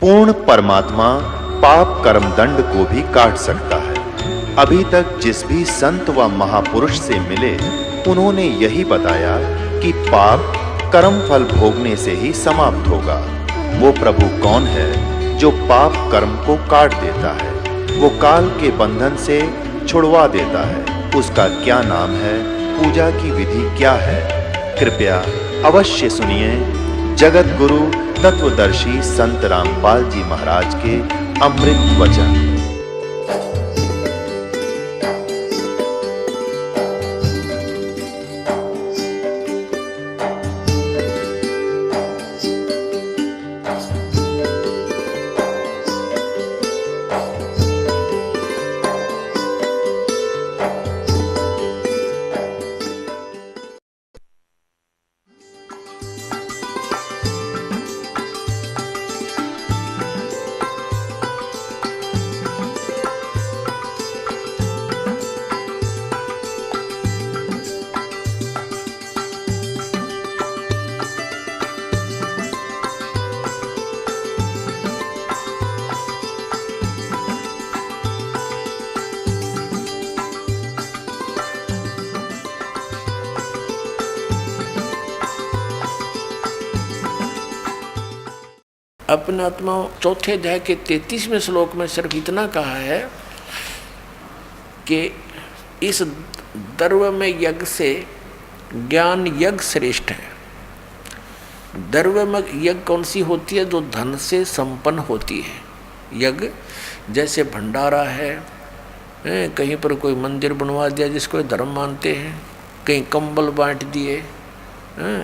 पूर्ण परमात्मा पाप कर्म दंड को भी काट सकता है। अभी तक जिस भी संत व महापुरुष से मिले उन्होंने यही बताया कि पाप कर्म फल भोगने से ही समाप्त होगा। वो प्रभु कौन है जो पाप कर्म को काट देता है, वो काल के बंधन से छुड़वा देता है। उसका क्या नाम है, पूजा की विधि क्या है? कृपया अवश्य सुनिए जगत गुरु तत्वदर्शी संत रामपाल जी महाराज के अमृत वचन। अपने आत्मा चौथे अध्याय के 33वें श्लोक में सिर्फ इतना कहा है कि इस द्रव्य में यज्ञ से ज्ञान यज्ञ श्रेष्ठ है। द्रव्य में यज्ञ कौन सी होती है? जो धन से संपन्न होती है। यज्ञ जैसे भंडारा है, कहीं पर कोई मंदिर बनवा दिया जिसको धर्म मानते हैं, कहीं कंबल बांट दिए,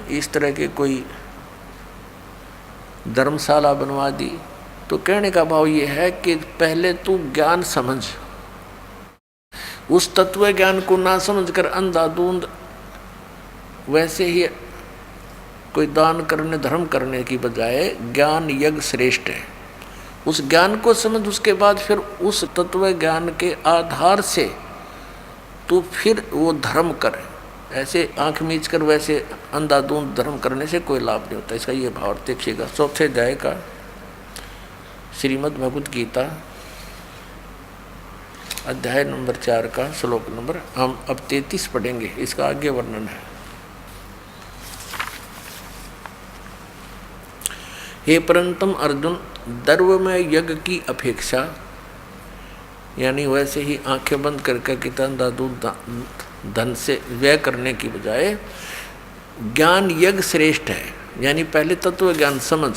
इस तरह के कोई धर्मशाला बनवा दी। तो कहने का भाव ये है कि पहले तू ज्ञान समझ, उस तत्व ज्ञान को ना समझकर अंधाधुंध वैसे ही कोई दान करने धर्म करने की बजाय ज्ञान यज्ञ श्रेष्ठ है। उस ज्ञान को समझ, उसके बाद फिर उस तत्व ज्ञान के आधार से तू फिर वो धर्म कर। ऐसे आंख मीच कर वैसे अंधाधुंध धर्म करने से कोई लाभ नहीं होता। इसका ये भाव देखिएगा। चौथे अध्याय का श्रीमद् भगवत गीता अध्याय नंबर 4 का श्लोक नंबर हम अब 33 पढ़ेंगे। इसका आगे वर्णन है। हे परंतम अर्जुन, द्रव्य में यज्ञ की अपेक्षा, यानी वैसे ही आंखें बंद करके कितना अंधाधुंध धन से व्यय करने की बजाय ज्ञान यज्ञ श्रेष्ठ है। यानी पहले तत्व ज्ञान समझ,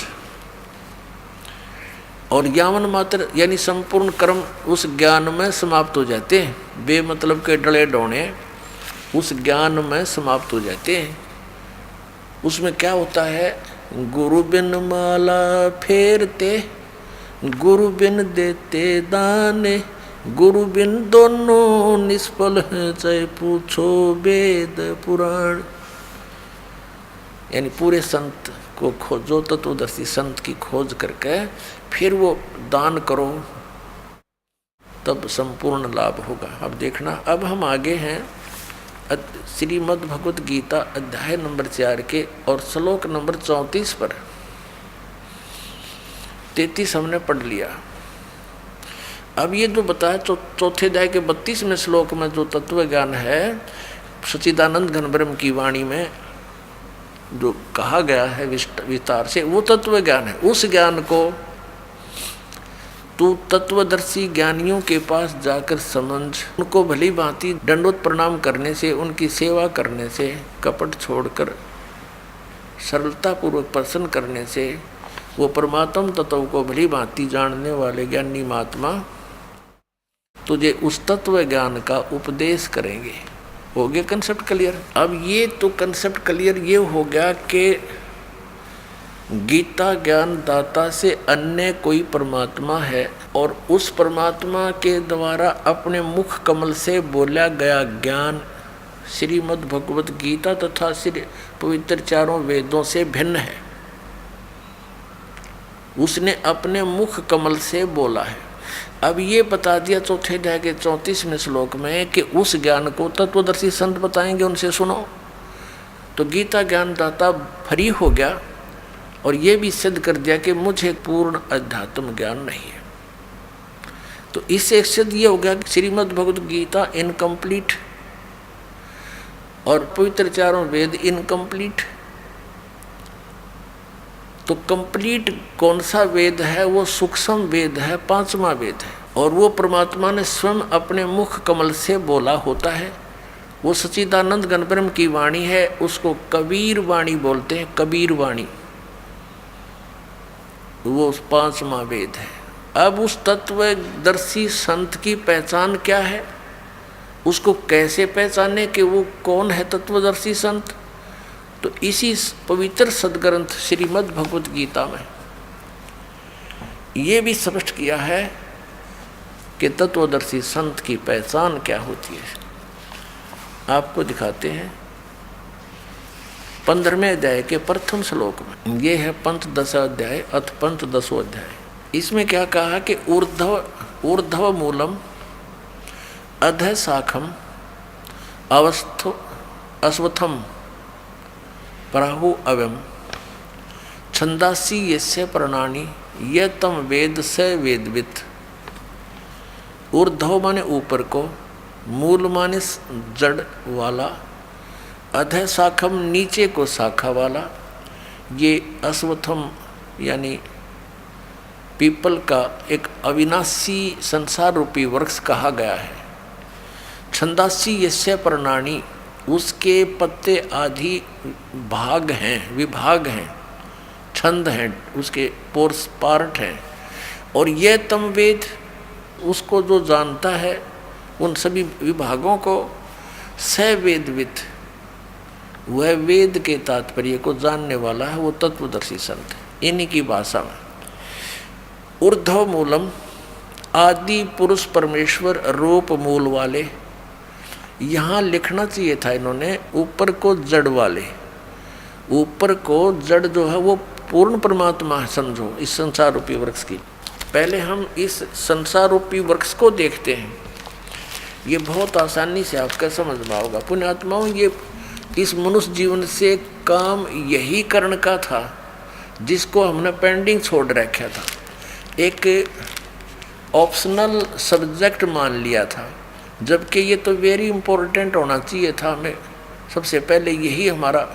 और यावन मात्र यानी संपूर्ण कर्म उस ज्ञान में समाप्त हो जाते हैं। बेमतलब के डले डोने उस ज्ञान में समाप्त हो जाते हैं। उसमें क्या होता है? गुरु बिन माला फेरते, गुरु बिन देते दाने, गुरु बिन दोनों निष्फल हैं, चाहे पूछो वेद पुराण। यानी पूरे संत को खोजो, तत्वदर्शी संत की खोज करके फिर वो दान करो, तब संपूर्ण लाभ होगा। अब देखना, अब हम आगे हैं श्रीमद् भगवत गीता अध्याय नंबर 4 के और श्लोक नंबर 34 पर। 33 हमने पढ़ लिया। अब ये जो बताया चौथे अध्याय के 32वें श्लोक में जो तत्व ज्ञान है, सच्चिदानंद घन ब्रह्म की वाणी में जो कहा गया है विस्तार से, वो तत्व ज्ञान है। उस ज्ञान को तू तत्वदर्शी ज्ञानियों के पास जाकर समझ। उनको भली भांति दंडोत प्रणाम करने से, उनकी सेवा करने से, कपट छोड़कर सरलतापूर्वक प्रसन्न करने से वो परमात्म तत्व को भली भांति जानने वाले ज्ञानी महात्मा तुझे उस तत्व ज्ञान का उपदेश करेंगे। हो गया कंसेप्ट क्लियर? अब ये तो कंसेप्ट क्लियर ये हो गया कि गीता ज्ञान दाता से अन्य कोई परमात्मा है, और उस परमात्मा के द्वारा अपने मुख कमल से बोला गया ज्ञान श्रीमद् भगवत गीता तथा श्री पवित्र चारों वेदों से भिन्न है। उसने अपने मुख कमल से बोला है। अब ये बता दिया चौथे अध्याय के 34वें श्लोक में कि उस ज्ञान को तत्वदर्शी संत बताएंगे, उनसे सुनो। तो गीता ज्ञान दाता फ्री हो गया। और ये भी सिद्ध कर दिया कि मुझे पूर्ण अध्यात्म ज्ञान नहीं है। तो इससे सिद्ध ये हो गया कि श्रीमद् भगवद गीता इनकम्प्लीट और पवित्र चारों वेद इनकम्प्लीट। तो कंप्लीट कौन सा वेद है? वो सूक्ष्म वेद है, 5वां वेद है, और वो परमात्मा ने स्वयं अपने मुख कमल से बोला होता है। वो सच्चिदानंद घन ब्रह्म की वाणी है, उसको कबीर वाणी बोलते हैं, कबीर वाणी, वो 5वां वेद है। अब उस तत्वदर्शी संत की पहचान क्या है? उसको कैसे पहचाने कि वो कौन है तत्वदर्शी संत? तो इसी पवित्र सदग्रंथ श्रीमद् भगवद गीता में ये भी स्पष्ट किया है कि तत्वदर्शी संत की पहचान क्या होती है। आपको दिखाते हैं 15वें अध्याय के प्रथम श्लोक में। ये है पंचदश अध्याय अथ पंचदशो अध्याय। इसमें क्या कहा कि ऊर्ध्व मूलम अधः शाखम अश्वत्थम प्राहु अवम छंदासी यस्य प्रणानी ये तम वेद स वेदवित। ऊर्ध्व माने ऊपर को, मूल माने जड़ वाला, अधः शाखम नीचे को शाखा वाला, ये अश्वत्थम यानी पीपल का एक अविनाशी संसार रूपी वृक्ष कहा गया है। छंदासी यस्य प्रणानी, उसके पत्ते आदि भाग हैं, विभाग हैं, छंद हैं, उसके पोर्स पार्ट हैं। और यह तम वेद, उसको जो जानता है उन सभी विभागों को, स वेदवित, वह वेद के तात्पर्य को जानने वाला है, वो तत्वदर्शी संत। इन्हीं की भाषा में ऊर्ध्व मूलम, आदि पुरुष परमेश्वर रूप मूल वाले। यहाँ लिखना चाहिए था इन्होंने ऊपर को जड़ वाले। ऊपर को जड़ जो है वो पूर्ण परमात्मा है, समझो इस संसार रूपी वृक्ष की। पहले हम इस संसार रूपी वृक्ष को देखते हैं, ये बहुत आसानी से आपका समझ में होगा। पुण्यात्माओं, ये इस मनुष्य जीवन से काम यही करने का था जिसको हमने पेंडिंग छोड़ रखा था, एक ऑप्शनल सब्जेक्ट मान लिया था, जबकि ये तो वेरी इम्पोर्टेंट होना चाहिए था। हमें सबसे पहले यही हमारा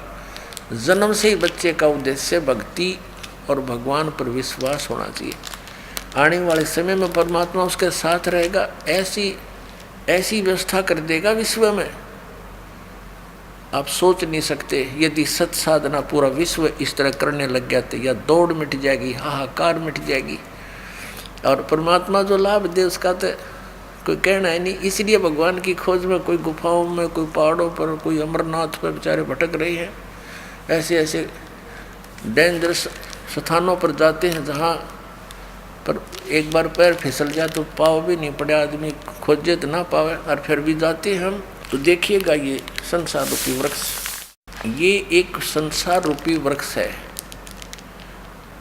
जन्म से ही बच्चे का उद्देश्य भक्ति और भगवान पर विश्वास होना चाहिए। आने वाले समय में परमात्मा उसके साथ रहेगा, ऐसी व्यवस्था कर देगा विश्व में, आप सोच नहीं सकते। यदि सत साधना पूरा विश्व इस तरह करने लग गया तो या दौड़ मिट जाएगी, हाहाकार मिट जाएगी, और परमात्मा जो लाभ दे उसका तो कोई कहना है नहीं। इसलिए भगवान की खोज में कोई गुफाओं में, कोई पहाड़ों पर, कोई अमरनाथ पर बेचारे भटक रहे हैं, ऐसे डेंजरस स्थानों पर जाते हैं जहाँ पर एक बार पैर फिसल जाए तो पाव भी नहीं पड़े, आदमी खोजे तो ना पावे, और फिर भी जाते हैं हम। तो देखिएगा ये संसार रूपी वृक्ष, ये एक संसार रूपी वृक्ष है।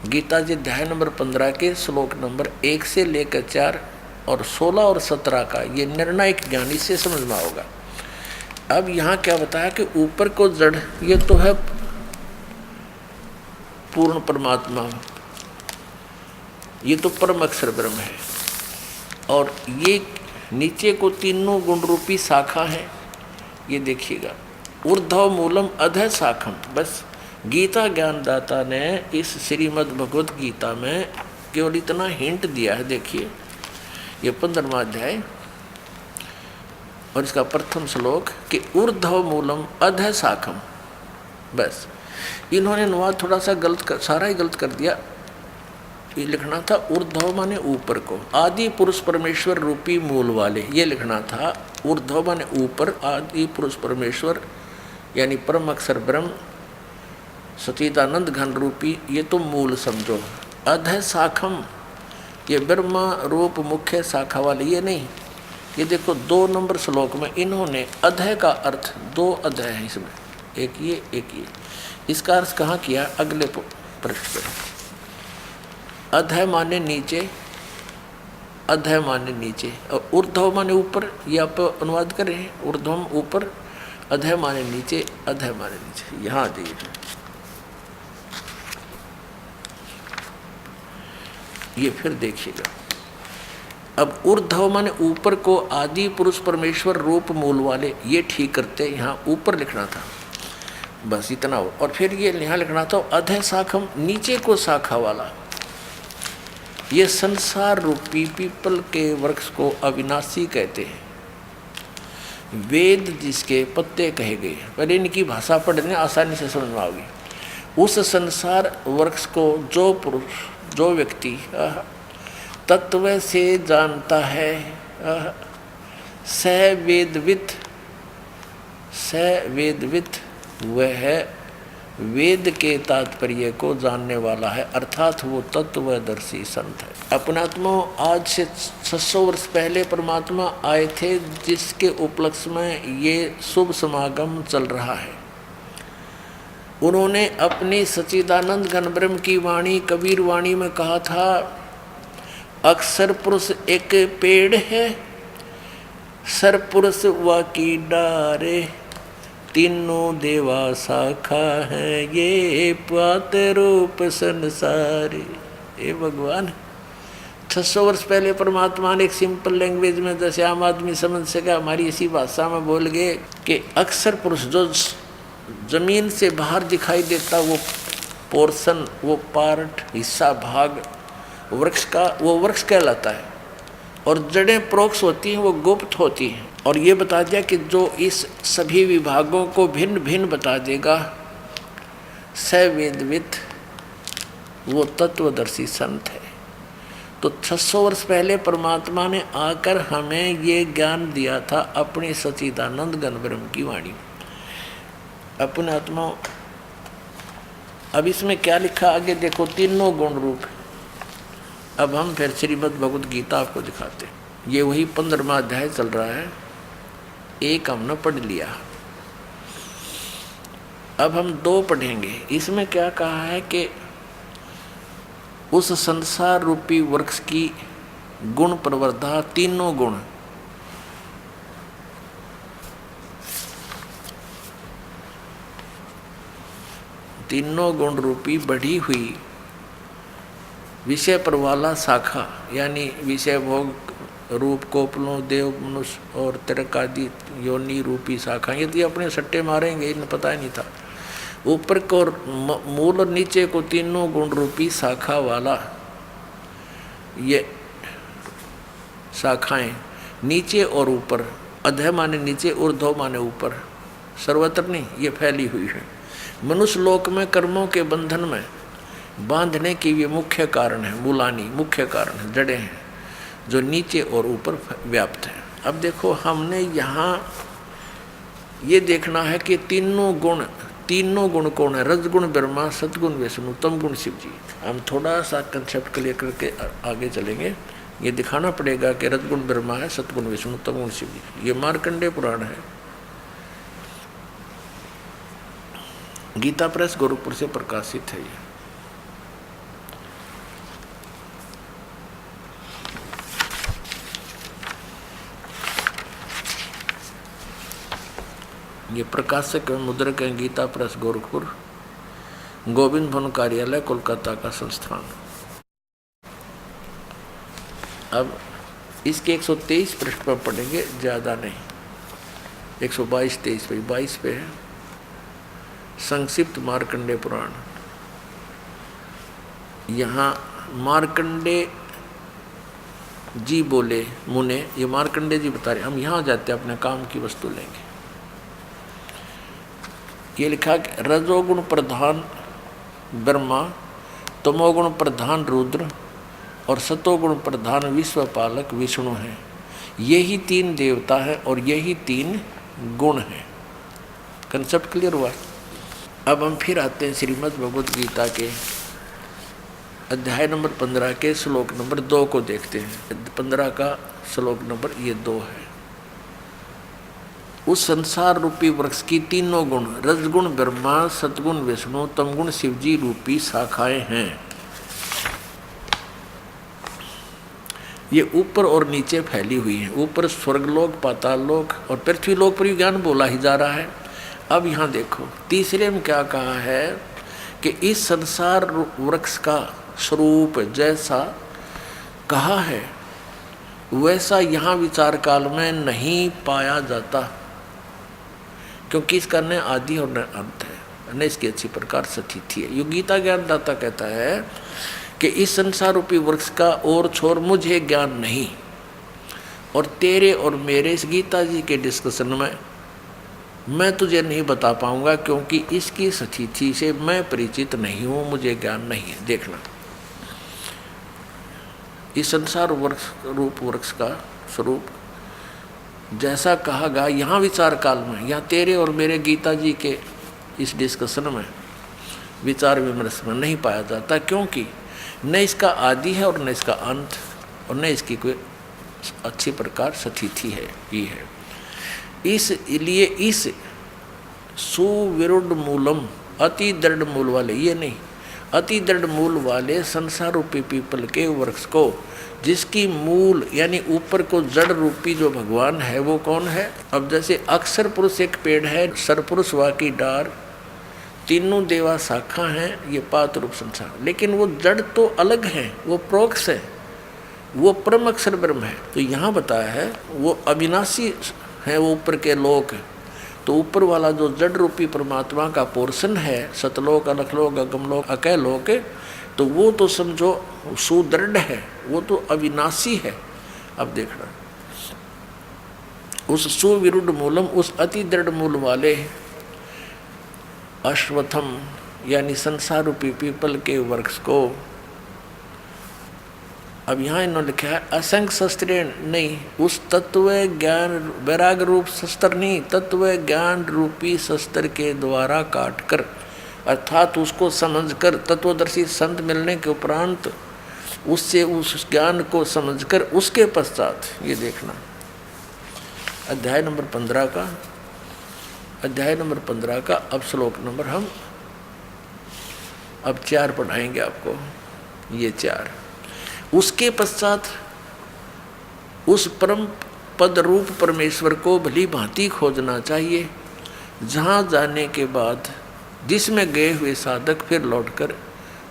गीता जी अध्याय नंबर 15 के श्लोक नंबर 1 से लेकर 4 और 16 और 17 का ये निर्णायक ज्ञान इससे समझ में होगा। अब यहाँ क्या बताया कि ऊपर को जड़, ये तो है पूर्ण परमात्मा, ये तो परम अक्षर ब्रह्म है, और ये नीचे को तीनों गुण रूपी शाखा है। ये देखिएगा, ऊर्ध्व मूलम अधः शाखम। बस गीता ज्ञानदाता ने इस श्रीमद् भगवद गीता में केवल इतना हिंट दिया है। देखिए ये 15वां अध्याय और इसका प्रथम श्लोक कि ऊर्ध्व मूलम अधः शाखम। बस इन्होंने अनुवाद थोड़ा सा सारा ही गलत कर दिया। ये लिखना था ऊर्ध्व माने ऊपर को, आदि पुरुष परमेश्वर रूपी मूल वाले, ये लिखना था। ऊर्ध्व माने ऊपर, आदि पुरुष परमेश्वर यानी परम अक्षर ब्रह्म सच्चिदानंद घन रूपी, ये तो मूल समझो। अधः शाखम, ये ब्रह्मा रूप मुख्य शाखा वाले, ये नहीं। ये देखो 2 नंबर श्लोक में इन्होंने अधः का अर्थ, 2 अधः है इसमें, एक ये एक ये, इसका अर्थ कहाँ किया? अगले पृष्ठ पर। अधः माने नीचे, अधः माने नीचे, और ऊर्ध्व माने ऊपर, ये आप अनुवाद कर रहे हैं। ऊर्ध्वम ऊपर, अधः माने नीचे, अधः माने नीचे। यहाँ देखिए ये फिर देखिएगा। अब ऊर्ध्व माने ऊपर को, आदि पुरुष परमेश्वर रूप मूल वाले, ये ठीक करते, यहाँ ऊपर लिखना था, बस इतना हो। और फिर ये यहाँ लिखना था अधः शाखम, नीचे को शाखा वाला। ये संसार रूपी पीपल के वृक्ष को अविनाशी कहते हैं, वेद जिसके पत्ते कहे गए। पहले इनकी भाषा पढ़ने आसानी से समझ में आओगी। उस संसार वृक्ष को जो पुरुष, जो व्यक्ति तत्व से जानता है, स वेदवित, स वेदवित, वह वेद के तात्पर्य को जानने वाला है, अर्थात वो तत्वदर्शी संत है। अपनात्मा आज से 600 वर्ष पहले परमात्मा आए थे, जिसके उपलक्ष्य में ये शुभ समागम चल रहा है। उन्होंने अपनी सच्चिदानंद घन ब्रह्म की वाणी, कबीर वाणी में कहा था, अक्षर पुरुष एक पेड़ है, सर पुरुष वाकी डारे, तीनों देवा शाखा है, ये पात रूप संसारी। ये भगवान 600 वर्ष पहले परमात्मा ने एक सिंपल लैंग्वेज में, जैसे आम आदमी समझ सका, हमारी इसी भाषा में बोल गए कि अक्षर पुरुष जो जमीन से बाहर दिखाई देता, वो पोर्शन, वो पार्ट, हिस्सा, भाग वृक्ष का, वो वृक्ष कहलाता है। और जड़ें प्रोक्ष होती हैं, वो गुप्त होती हैं। और ये बता दिया कि जो इस सभी विभागों को भिन्न भिन्न बता देगा, सवेदवित, वो तत्वदर्शी संत है। तो 600 वर्ष पहले परमात्मा ने आकर हमें ये ज्ञान दिया था अपनी सच्चिदानंद घन ब्रह्म की वाणी। अपने आत्मा, अब इसमें क्या लिखा आगे देखो, तीनों गुण रूप। अब हम फिर श्रीमद् भगवद गीता आपको दिखाते हैं। ये वही 15वां अध्याय चल रहा है, एक हमने पढ़ लिया, अब हम 2 पढ़ेंगे। इसमें क्या कहा है कि उस संसार रूपी वृक्ष की गुण प्रवर्धा, तीनों गुण, तीनों गुण रूपी बढ़ी हुई विषय पर वाला शाखा, यानी विषय भोग रूप, कोपलों, देव, मनुष्य और तिरक आदि योनि रूपी शाखा। यदि अपने सट्टे मारेंगे, इन्हें पता ही नहीं था। ऊपर को मूल और नीचे को तीनों गुण रूपी शाखा वाला, ये शाखाएं नीचे और ऊपर, अधः माने नीचे, ऊर्ध्व माने ऊपर, सर्वत्र नहीं, ये फैली हुई है। मनुष्य लोक में कर्मों के बंधन में बांधने की ये मुख्य कारण है, मूलानी मुख्य कारण है, जड़ें हैं जो नीचे और ऊपर व्याप्त हैं। अब देखो, हमने यहाँ ये देखना है कि तीनों गुण कौन है? रजगुण ब्रह्मा, सतगुण विष्णु, तमगुण शिव जी। हम थोड़ा सा कंसेप्ट क्लियर करके आगे चलेंगे। ये दिखाना पड़ेगा कि रजगुण ब्रह्मा है, सतगुण विष्णु, तमगुण शिव जी। ये मार्कंडेय पुराण है, गीता प्रेस गोरखपुर से प्रकाशित है। ये प्रकाशक एवं मुद्रक है गीता प्रेस गोरखपुर, गोविंद भवन कार्यालय, कोलकाता का संस्थान। अब इसके 123 पृष्ठ पर पढ़ेंगे, ज़्यादा नहीं, 122-23 पे, 22 पे है संक्षिप्त मार्कंडेय पुराण। यहाँ मार्कंडेय जी बोले मुने, ये मार्कंडेय जी बता रहे। हम यहाँ जाते हैं, अपने काम की वस्तु लेंगे। ये लिखा कि रजोगुण प्रधान ब्रह्मा, तमोगुण प्रधान रुद्र और सतोगुण प्रधान विश्वपालक विष्णु हैं। यही 3 देवता हैं और यही 3 गुण हैं। कंसेप्ट क्लियर हुआ? अब हम फिर आते हैं श्रीमद् भगवद गीता के अध्याय नंबर 15 के श्लोक नंबर 2 को देखते हैं। 15 का श्लोक नंबर ये 2 है। उस संसार रूपी वृक्ष की तीनों गुण, रजगुण ब्रह्मा, सतगुण विष्णु, तमगुण शिवजी रूपी शाखाएं हैं। ये ऊपर और नीचे फैली हुई हैं। ऊपर स्वर्गलोक, पाताललोक और पृथ्वीलोक पर ज्ञान बोला ही जा रहा है। अब यहाँ देखो, तीसरे में क्या कहा है कि इस संसार वृक्ष का स्वरूप जैसा कहा है वैसा यहाँ विचार काल में नहीं पाया जाता, क्योंकि इसका न आदि और न अंत है, न इसकी अच्छी प्रकार स्थिति है। यो गीता ज्ञानदाता कहता है कि इस संसार रूपी वृक्ष का और छोर मुझे ज्ञान नहीं, और तेरे और मेरे इस गीता जी के डिस्कशन में मैं तुझे नहीं बता पाऊंगा, क्योंकि इसकी स्थिति से मैं परिचित नहीं हूँ, मुझे ज्ञान नहीं है। देखना, इस संसार रूप वृक्ष का स्वरूप जैसा कहा गया यहाँ विचार काल में, यहाँ तेरे और मेरे गीता जी के इस डिस्कशन में, विचार विमर्श में नहीं पाया जाता, क्योंकि न इसका आदि है और न इसका अंत, और न इसकी कोई अच्छी प्रकार स्थिति है ही है। इसलिए इस सुविरुद्ध मूलम, अति दृढ़ मूल वाले, ये नहीं, अति दृढ़ मूल वाले संसार रूपी पीपल के वृक्ष को, जिसकी मूल यानी ऊपर को जड़ रूपी जो भगवान है वो कौन है। अब जैसे अक्षर पुरुष एक पेड़ है, सरपुरुष वा की डार, तीनों देवा शाखा हैं, ये पात रूप संसार, लेकिन वो जड़ तो अलग है, वो प्रोक्ष है, वो परम अक्षर ब्रह्म है। तो यहाँ बताया है वो अविनाशी है, वो ऊपर के लोक है। तो ऊपर वाला जो जड़ रूपी परमात्मा का पोर्शन है, सतलोक, अलखलोक, अगमलोक, अकैलोक, तो वो तो समझो सुदृढ़ है, वो तो अविनाशी है। अब देखना, उस सुविरुद्ध मूलम, उस अति दृढ़ मूल वाले अश्वत्थम यानी संसार रूपी पीपल के वृक्ष को, अब यहाँ इन्होंने लिखा है असंख्य शस्त्रें नहीं, उस तत्व ज्ञान वैराग रूप शस्त्र नहीं, तत्व ज्ञान रूपी शस्त्र के द्वारा काट कर, अर्थात उसको समझकर, तत्वदर्शी संत मिलने के उपरांत उससे उस ज्ञान को समझकर उसके पश्चात, ये देखना अध्याय नंबर 15 का, अध्याय नंबर 15 का अब श्लोक नंबर हम अब 4 पढ़ाएंगे आपको, ये 4। उसके पश्चात उस परम पद रूप परमेश्वर को भली भांति खोजना चाहिए, जहाँ जाने के बाद जिसमें गए हुए साधक फिर लौटकर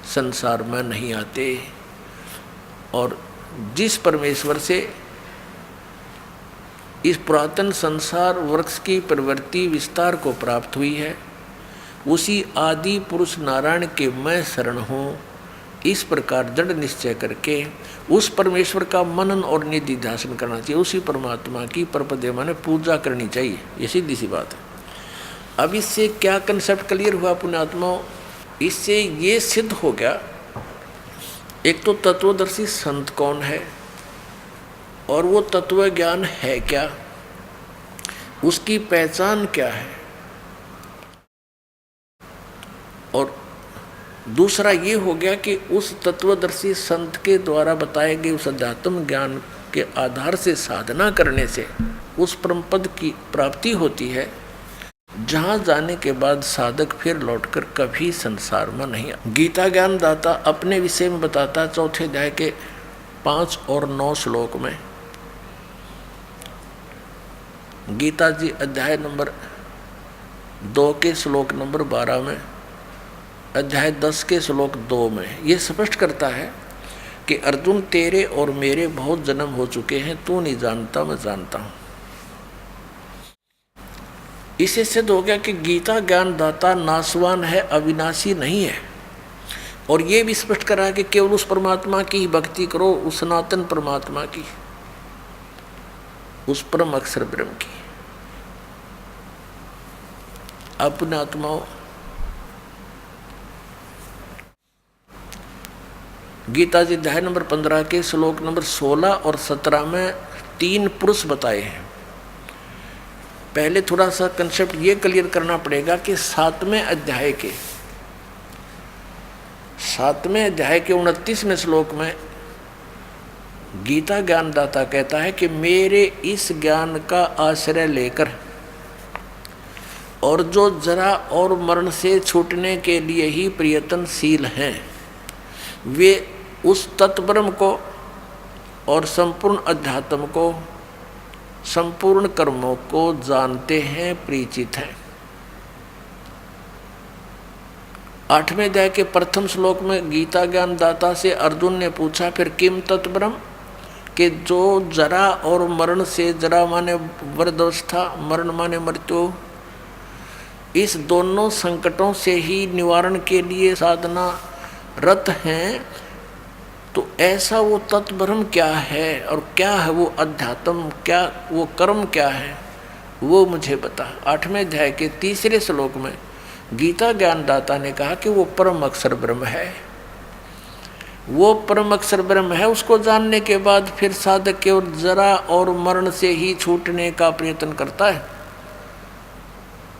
संसार में नहीं आते, और जिस परमेश्वर से इस पुरातन संसार वृक्ष की प्रवृत्ति विस्तार को प्राप्त हुई है, उसी आदि पुरुष नारायण के मैं शरण हूँ, इस प्रकार दृढ़ निश्चय करके उस परमेश्वर का मनन और निधिध्यासन करना चाहिए, उसी परमात्मा की परपदे माने पूजा करनी चाहिए। ये सीधी सी बात है। अब इससे क्या कंसेप्ट क्लियर हुआ पुण्यात्माओं? इससे ये सिद्ध हो गया, एक तो तत्वदर्शी संत कौन है और वो तत्व ज्ञान है क्या, उसकी पहचान क्या है, और दूसरा ये हो गया कि उस तत्वदर्शी संत के द्वारा बताए गए उस अध्यात्म ज्ञान के आधार से साधना करने से उस परम पद की प्राप्ति होती है, जहाँ जाने के बाद साधक फिर लौटकर कभी संसार में नहीं आता। गीता ज्ञान दाता अपने विषय में बताता है 4 अध्याय के 5 और 9 श्लोक में। गीता जी अध्याय नंबर 2 के श्लोक नंबर 12 में, अध्याय 10 के श्लोक 2 में ये स्पष्ट करता है कि अर्जुन तेरे और मेरे बहुत जन्म हो चुके हैं, तू नहीं जानता मैं जानता हूँ। इससे सिद्ध हो गया कि गीता ज्ञान दाता नासवान है, अविनाशी नहीं है। और ये भी स्पष्ट करा कि केवल उस परमात्मा की ही भक्ति करो, उस सनातन परमात्मा की, उस परम अक्षर ब्रह्म की। अपने आत्माओं, गीता जी अध्याय नंबर 15 के श्लोक नंबर 16 और 17 में 3 पुरुष बताए हैं। पहले थोड़ा सा कंसेप्ट ये क्लियर करना पड़ेगा कि 7वें अध्याय के 29वें श्लोक में गीता ज्ञानदाता कहता है कि मेरे इस ज्ञान का आश्रय लेकर और जो जरा और मरण से छूटने के लिए ही प्रयत्नशील हैं, वे उस तत्ब्रह्म को और संपूर्ण अध्यात्म को, संपूर्ण कर्मों को जानते हैं, परिचित हैं। 8वें अध्याय के प्रथम श्लोक में गीता ज्ञान दाता से अर्जुन ने पूछा, फिर किम तत्ब्रह्म, कि जो जरा और मरण से, जरा माने वृद्धावस्था, मरण माने मृत्यु, इस दोनों संकटों से ही निवारण के लिए साधना रत हैं, तो ऐसा वो तत्ब्रह्म क्या है और क्या है वो अध्यात्म, क्या वो कर्म क्या है, वो मुझे बता। 8वें अध्याय के 3 श्लोक में गीता ज्ञानदाता ने कहा कि वो परम अक्षर ब्रह्म है। वो परम अक्षर ब्रह्म है, उसको जानने के बाद फिर साधक केवल जरा और मरण से ही छूटने का प्रयत्न करता है,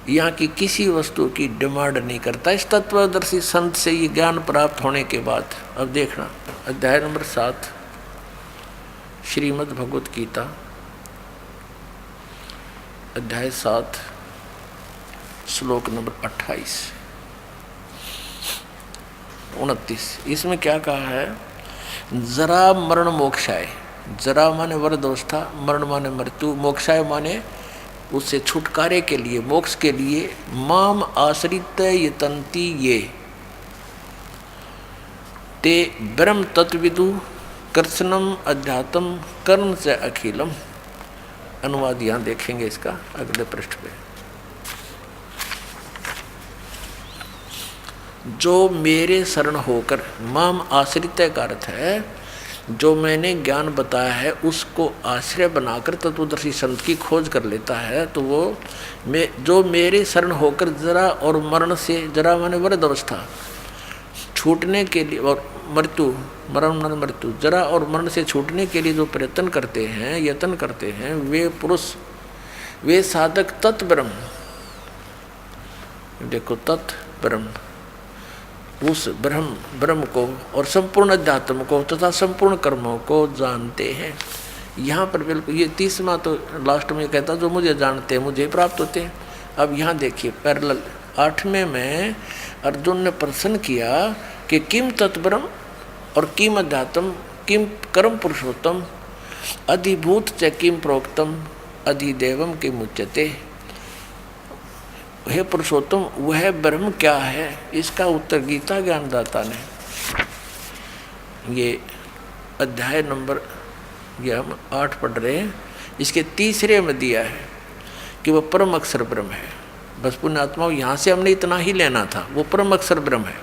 यहाँ की किसी वस्तु की डिमांड नहीं करता। इस तत्वदर्शी संत से ये ज्ञान प्राप्त होने के बाद, अब देखना अध्याय नंबर 7 श्रीमद् भगवत गीता, अध्याय 7 श्लोक नंबर 28-29। इसमें क्या कहा है? जरा मरण मोक्षाय, जरा माने वृद्धावस्था, मरण माने मृत्यु, मोक्षाय माने उससे छुटकारे के लिए, मोक्ष के लिए, माम आश्रित यतन्ति ये ते ब्रह्म तत्विदु कृष्णम अध्यात्म कर्म से अखिलम। अनुवाद यहाँ देखेंगे इसका अगले पृष्ठ पे। जो मेरे शरण होकर, माम आश्रित का अर्थ है जो मैंने ज्ञान बताया है उसको आश्रय बनाकर तत्वदर्शी संत की खोज कर लेता है, तो वो जो मेरे शरण होकर जरा और मरण से, जरा माने वृद्धावस्था, छूटने के लिए, और मृत्यु, मरण माने मृत्यु, जरा और मरण से छूटने के लिए जो प्रयत्न करते हैं, यत्न करते हैं, वे पुरुष, वे साधक तत्ब्रह्म, देखो तत्ब्रह्म, उस ब्रह्म को और संपूर्ण अध्यात्म को तथा संपूर्ण कर्मों को जानते हैं। यहाँ पर बिल्कुल ये 30वां तो लास्ट में कहता, जो मुझे जानते हैं मुझे प्राप्त होते हैं। अब यहाँ देखिए पैरेलल 8वें में अर्जुन ने प्रश्न किया कि किम तत्ब्रह्म और किम अध्यात्म, किम कर्म पुरुषोत्तम, अधिभूत च किम प्रोक्तम, अधिदेवम किम उच्यते। हे पुरुषोत्तम, वह ब्रह्म क्या है? इसका उत्तर गीता ज्ञानदाता ने ये अध्याय नंबर, ये हम 8 पढ़ रहे हैं, इसके 3 में दिया है कि वह परम अक्षर ब्रह्म है। बस पुण्यात्माओं, यहाँ से हमने इतना ही लेना था, वो परम अक्षर ब्रह्म है।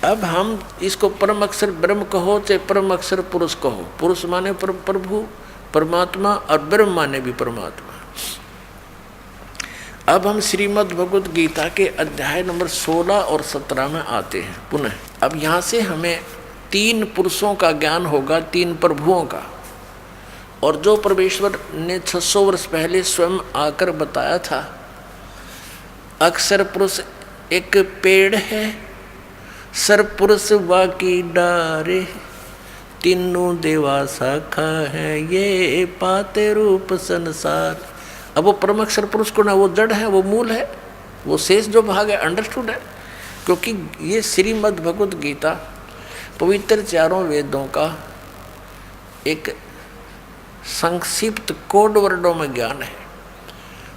अब हम इसको परम अक्षर ब्रह्म कहो चाहे परम अक्षर पुरुष कहो, पुरुष माने प्रभु परमात्मा और ब्रह्म माने भी परमात्मा। अब हम श्रीमद् भगवत गीता के अध्याय नंबर 16 और 17 में आते हैं पुनः। अब यहाँ से हमें 3 पुरुषों का ज्ञान होगा, 3 प्रभुओं का, और जो परमेश्वर ने 600 वर्ष पहले स्वयं आकर बताया था, अक्षर पुरुष एक पेड़ है, सर पुरुष वाकी डारे, तीनों देवा शाखा है, ये पाते रूप संसार। अब वो परम अक्षर पुरुष को ना, वो जड़ है, वो मूल है, वो शेष जो भाग है अंडरस्टूड है, क्योंकि ये श्रीमद् भगवत गीता पवित्र 4 वेदों का एक संक्षिप्त कोड वर्डों में ज्ञान है।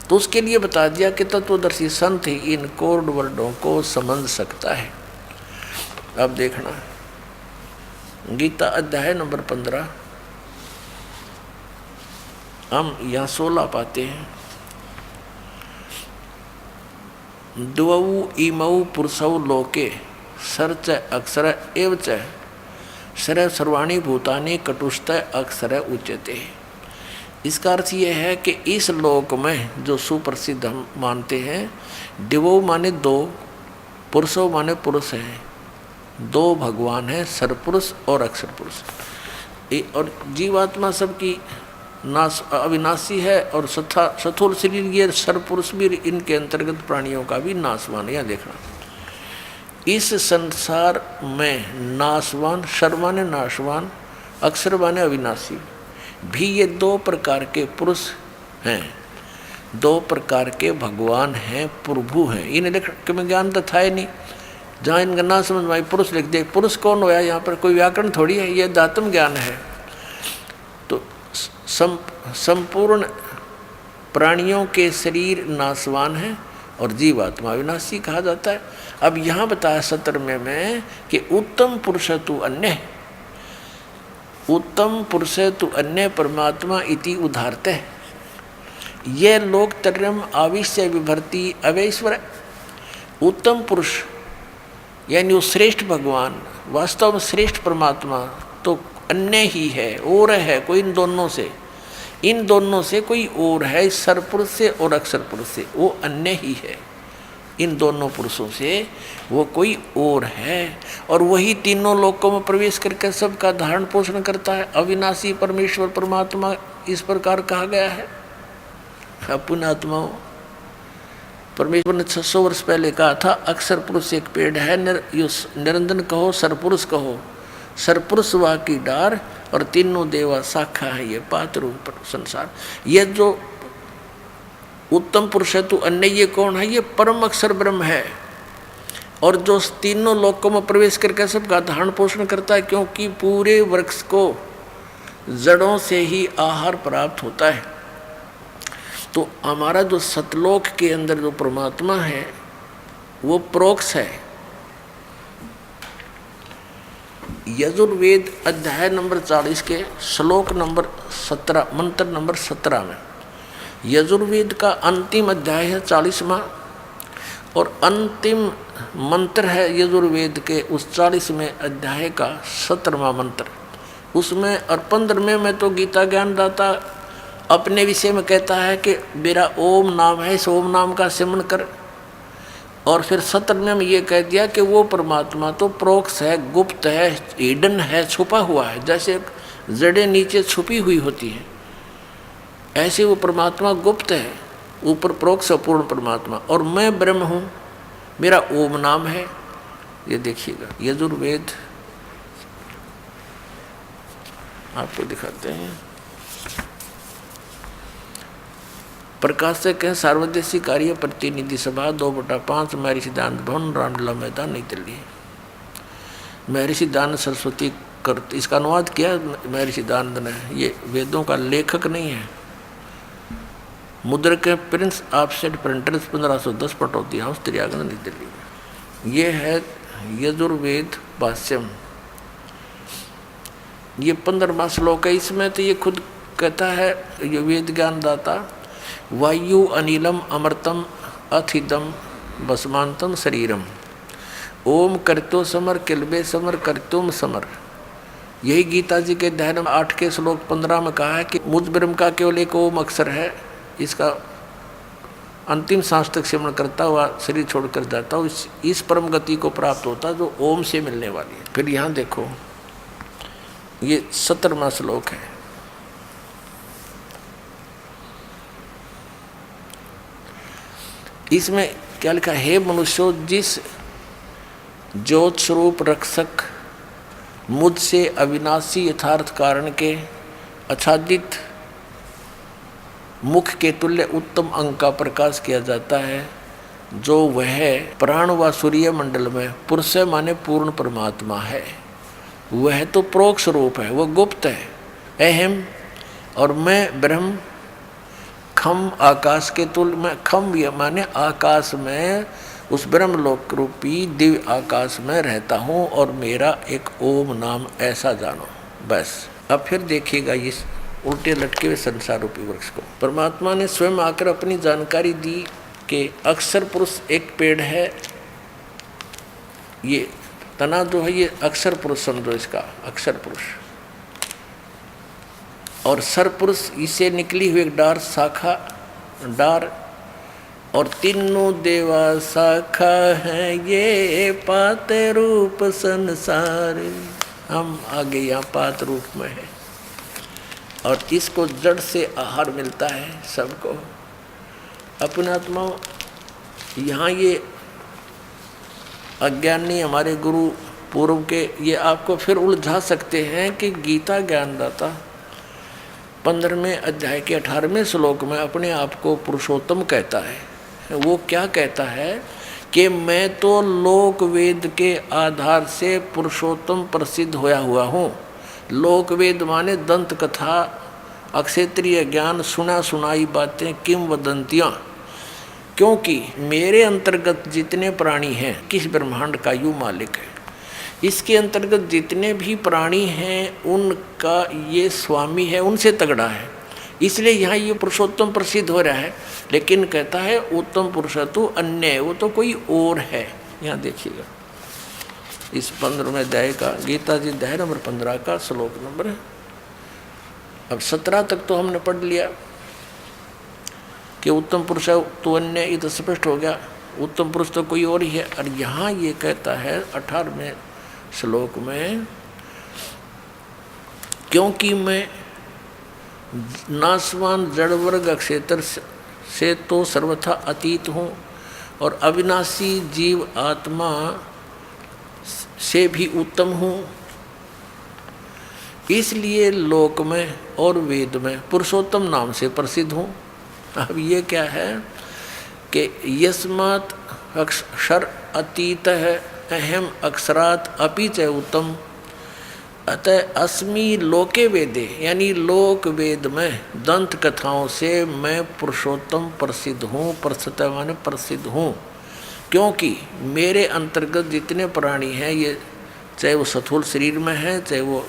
तो उसके लिए बता दिया कि तत्वदर्शी संत ही इन कोड वर्डों को समझ सकता है। अब देखना गीता अध्याय नंबर 15, हम यहाँ 16 पाते हैं। द्वौ इमौ पुरुषौ लोके सर्च अक्षर एव च सर्वाणि भूतानि कटुष्ट अक्षर उच्यते। इसका अर्थ ये है कि इस लोक में जो सुप्रसिद्ध हम मानते हैं, दिवो माने 2, पुरुषों माने पुरुष हैं, 2 भगवान हैं, सरपुरुष और अक्षर पुरुष। और जीवात्मा सबकी नाश अविनाशी है, और स्थूल शरीर ये सरपुरुष भी इनके अंतर्गत प्राणियों का भी नाशवान। यहाँ देखना इस संसार में नाशवान, शर्माने नाशवान, अक्षर माने अविनाशी भी ये 2 प्रकार के पुरुष हैं, 2 प्रकार के भगवान हैं, प्रभु हैं। इन्हें लिख के में ज्ञान तो था ही नहीं, जहाँ इनका ना समझ में पुरुष लिख दे। पुरुष कौन होया? यहाँ पर कोई व्याकरण थोड़ी है, ये दातम ज्ञान है। तो संपूर्ण प्राणियों के शरीर नाशवान हैं और जीवात्मा अविनाशी कहा जाता है। अब यहाँ बताया 17वें में कि उत्तम पुरुष तु अन्य, उत्तम पुरुष तु अन्य परमात्मा इति उदाहरते। ये लोक तर्यम आविश्य विभर्ति अवैश्वर। उत्तम पुरुष यानी वो श्रेष्ठ भगवान, वास्तव में श्रेष्ठ परमात्मा तो अन्य ही है, और है कोई इन दोनों से, इन दोनों से कोई और है, सरपुरुष से और अक्षर पुरुष से, वो अन्य ही है। इन दोनों पुरुषों से वो कोई और है, और वही तीनों लोकों में प्रवेश करके सबका धारण पोषण करता है। अविनाशी परमेश्वर परमात्मा इस प्रकार कहा गया है। पुण्यात्माओं, परमेश्वर ने 600 वर्ष पहले कहा था अक्षर पुरुष एक पेड़ है, निरंजन कहो सरपुरुष कहो, सरपुरुष वा की डार और तीनों देवा शाखा है ये पात्र रूप संसार। ये जो उत्तम पुरुष है तू अन्य, ये कौन है? ये परम अक्षर ब्रह्म है, और जो तीनों लोकों में प्रवेश करके सबका धारण पोषण करता है, क्योंकि पूरे वृक्ष को जड़ों से ही आहार प्राप्त होता है। तो हमारा जो सतलोक के अंदर जो परमात्मा है वो प्रोक्ष है। यजुर्वेद अध्याय नंबर 40 के श्लोक नंबर 17, मंत्र नंबर 17 में, यजुर्वेद का अंतिम अध्याय है 40वां, और अंतिम मंत्र है यजुर्वेद के उस 40वें अध्याय का 17वां मंत्र। उसमें और 15वें में तो गीता ज्ञानदाता अपने विषय में कहता है कि मेरा ओम नाम है, इस ओम नाम का सिमरण कर। और फिर 17वें में ये कह दिया कि वो परमात्मा तो प्रोक्ष है, गुप्त है, हिडन है, छुपा हुआ है। जैसे जड़ें नीचे छुपी हुई होती हैं, ऐसे वो परमात्मा गुप्त है, ऊपर प्रोक्ष पूर्ण परमात्मा। और मैं ब्रह्म हूँ, मेरा ओम नाम है। ये देखिएगा यजुर्वेद आपको दिखाते हैं। प्रकाशक है सार्वदेशिक कार्य प्रतिनिधि सभा 2/5 महर्षि दानंद भवन रामलीला मैदान नई दिल्ली। महर्षि दानंद सरस्वती करते, इसका अनुवाद किया महर्षि दानंद ने। ये वेदों का लेखक नहीं है। मुद्रक है Prince offset printers 1510 Pataudi house त्रियागन नई दिल्ली। ये है यजुर्वेद भाष्यम। ये 15वां श्लोक है। इसमें तो ये खुद कहता है ये वेद ज्ञानदाता, वायु अनिलम अमृतम अथिदम भस्मांतम शरीरम ओम करतो समर किलबे समर करतुम समर। यही गीता जी के अध्याय 8 के श्लोक 15 में कहा है कि मुझ ब्रह्म का केवल एक ओम अक्षर है, इसका अंतिम सांस तक सिमरण करता हुआ शरीर छोड़कर जाता हूँ, इस परम गति को प्राप्त होता जो ओम से मिलने वाली है। फिर यहाँ देखो ये 17वां श्लोक है। इसमें क्या लिखा? हे मनुष्यों, जिस ज्योत स्वरूप रक्षक मुझसे अविनाशी यथार्थ कारण के आच्छादित मुख के तुल्य उत्तम अंग का प्रकाश किया जाता है, जो वह प्राण व सूर्य मंडल में पुरुष माने पूर्ण परमात्मा है। वह तो प्रोक्ष रूप है, वह गुप्त है, अहम और मैं ब्रह्म खम आकाश के तुल्य में, खम माने आकाश में उस ब्रह्मलोक रूपी दिव्य आकाश में रहता हूँ और मेरा एक ओम नाम ऐसा जानो। बस अब फिर देखिएगा इस उल्टे लटके हुए संसार रूपी वृक्ष को। परमात्मा ने स्वयं आकर अपनी जानकारी दी कि अक्षर पुरुष एक पेड़ है। ये तना जो है ये अक्षर पुरुष समझो, इसका अक्षर पुरुष, और सर पुरुष इसे निकली हुई एक डार, शाखा डार, और तीनों देवा शाखा है ये पात रूप संसार। हम आगे यहाँ पात रूप में है, और इसको जड़ से आहार मिलता है सबको। अपने आत्मा यहाँ ये अज्ञानी हमारे गुरु पूर्व के ये आपको फिर उलझा सकते हैं कि गीता ज्ञानदाता 15वें अध्याय के 18वें श्लोक में अपने आप को पुरुषोत्तम कहता है। वो क्या कहता है कि मैं तो लोक वेद के आधार से पुरुषोत्तम प्रसिद्ध होया हुआ हूँ। लोक वेद माने दंत कथा, अक्षेत्रीय ज्ञान, सुना सुनाई बातें, किंवदंतियाँ। क्योंकि मेरे अंतर्गत जितने प्राणी हैं, किस ब्रह्मांड का यूं मालिक है, इसके अंतर्गत जितने भी प्राणी हैं उनका ये स्वामी है, उनसे तगड़ा है। इसलिए यहाँ ये पुरुषोत्तम प्रसिद्ध हो रहा है। लेकिन कहता है उत्तम पुरुष तो अन्य, वो तो कोई और है। यहाँ देखिएगा इस 15वें अध्याय का, गीता जी अध्याय नंबर 15 का श्लोक नंबर, अब 17 तक तो हमने पढ़ लिया कि उत्तम पुरुष तो अन्य, ये तो स्पष्ट हो गया, उत्तम पुरुष तो कोई और ही है। और यहाँ ये कहता है 18वें श्लोक में, क्योंकि मैं नाशवान जड़ वर्ग क्षेत्र से तो सर्वथा अतीत हूँ और अविनाशी जीव आत्मा से भी उत्तम हूँ, इसलिए लोक में और वेद में पुरुषोत्तम नाम से प्रसिद्ध हूँ। अब ये क्या है कि यस्मात् अक्षर अतीत है अहम अक्षरात अपि च उत्तम, अतः अस्मि लोके वेदे, यानी लोक वेद में दंत कथाओं से मैं पुरुषोत्तम प्रसिद्ध हूँ। प्रसिद्ध माने प्रसिद्ध हूँ, क्योंकि मेरे अंतर्गत जितने प्राणी हैं, ये चाहे वो स्थूल शरीर में है, चाहे वो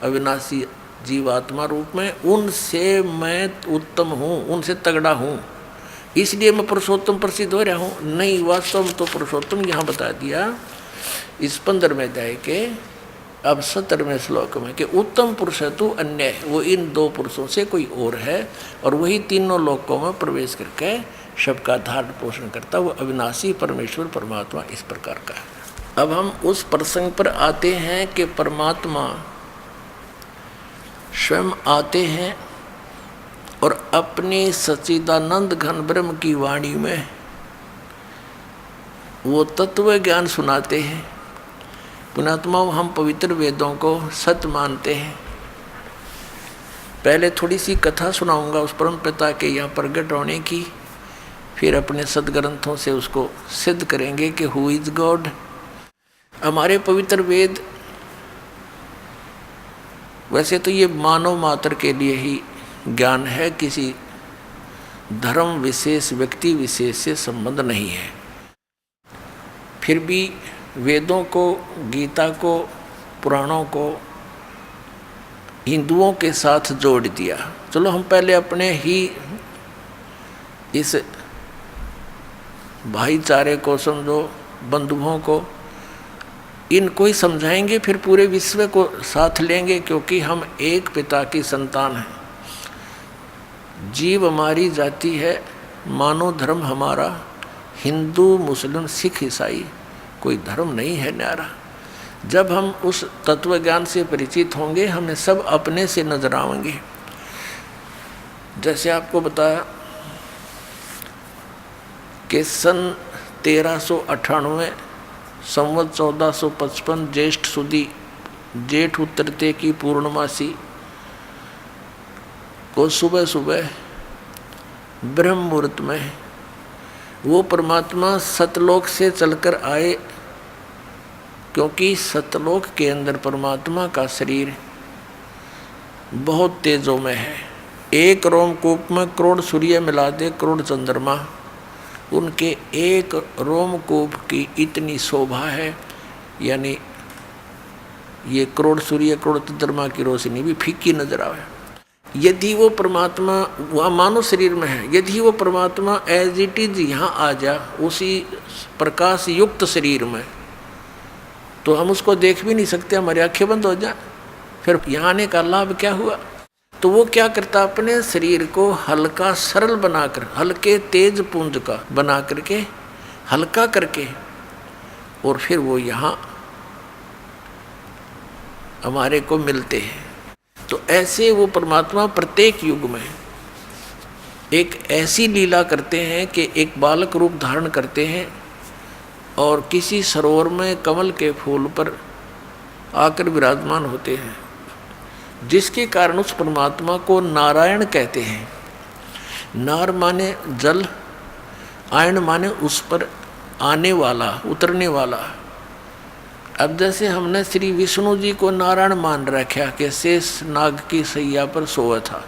अविनाशी जीवात्मा रूप में, उनसे मैं उत्तम हूँ, उनसे तगड़ा हूँ, इसलिए मैं पुरुषोत्तम प्रसिद्ध हो रहा हूँ। नहीं, वास्तव में तो पुरुषोत्तम यहाँ बता दिया इस 15वें अध्याय के अब 17वें श्लोक में कि उत्तम पुरुष है तो अन्य, वो इन दो पुरुषों से कोई और है, और वही तीनों लोकों में प्रवेश करके सबका धारण पोषण करता, वो अविनाशी परमेश्वर परमात्मा इस प्रकार का है। अब हम उस प्रसंग पर आते हैं कि परमात्मा स्वयं आते हैं और अपने सच्चिदानंद घन ब्रह्म की वाणी में वो तत्व ज्ञान सुनाते हैं। पुणात्मा, हम पवित्र वेदों को सत्य मानते हैं। पहले थोड़ी सी कथा सुनाऊंगा उस परम पिता के यहाँ प्रगट होने की, फिर अपने सदग्रंथों से उसको सिद्ध करेंगे कि हु इज गॉड। हमारे पवित्र वेद वैसे तो ये मानव मात्र के लिए ही ज्ञान है, किसी धर्म विशेष व्यक्ति विशेष से संबंध नहीं है। फिर भी वेदों को, गीता को, पुराणों को हिंदुओं के साथ जोड़ दिया। चलो हम पहले अपने ही इस भाईचारे को समझो, बंधुओं को, इनको ही समझाएंगे, फिर पूरे विश्व को साथ लेंगे, क्योंकि हम एक पिता की संतान हैं। जीव हमारी जाति है, मानव धर्म हमारा हिंदू मुस्लिम सिख ईसाई कोई धर्म नहीं है न्यारा। जब हम उस तत्व ज्ञान से परिचित होंगे, हमें सब अपने से नजर आएंगे। जैसे आपको बताया कि सन 1398 संवत 1455 ज्येष्ठ सुदी जेठ उतरते की पूर्णमासी को सुबह सुबह ब्रह्म मुहूर्त में वो परमात्मा सतलोक से चलकर आए, क्योंकि सतलोक के अंदर परमात्मा का शरीर बहुत तेजों में है। एक रोमकूप में करोड़ सूर्य मिला दे, करोड़ चंद्रमा, उनके एक रोमकूप की इतनी शोभा है, यानी ये करोड़ सूर्य करोड़ चंद्रमा की रोशनी भी फीकी नजर आवे। यदि वो परमात्मा वह मानव शरीर में है, यदि वो परमात्मा एज इट इज यहाँ आ जा उसी प्रकाश युक्त शरीर में, तो हम उसको देख भी नहीं सकते, हमारी आंखें बंद हो जाए। फिर यहाँ आने का लाभ क्या हुआ? तो वो क्या करता, अपने शरीर को हल्का सरल बनाकर, हल्के तेज पुंज का बना करके हल्का करके, और फिर वो यहाँ हमारे को मिलते हैं। तो ऐसे वो परमात्मा प्रत्येक युग में एक ऐसी लीला करते हैं कि एक बालक रूप धारण करते हैं और किसी सरोवर में कमल के फूल पर आकर विराजमान होते हैं, जिसके कारण उस परमात्मा को नारायण कहते हैं। नार माने जल, आयन माने उस पर आने वाला, उतरने वाला। अब जैसे हमने श्री विष्णु जी को नारायण मान रखा कि शेष नाग की सैया पर सोया था।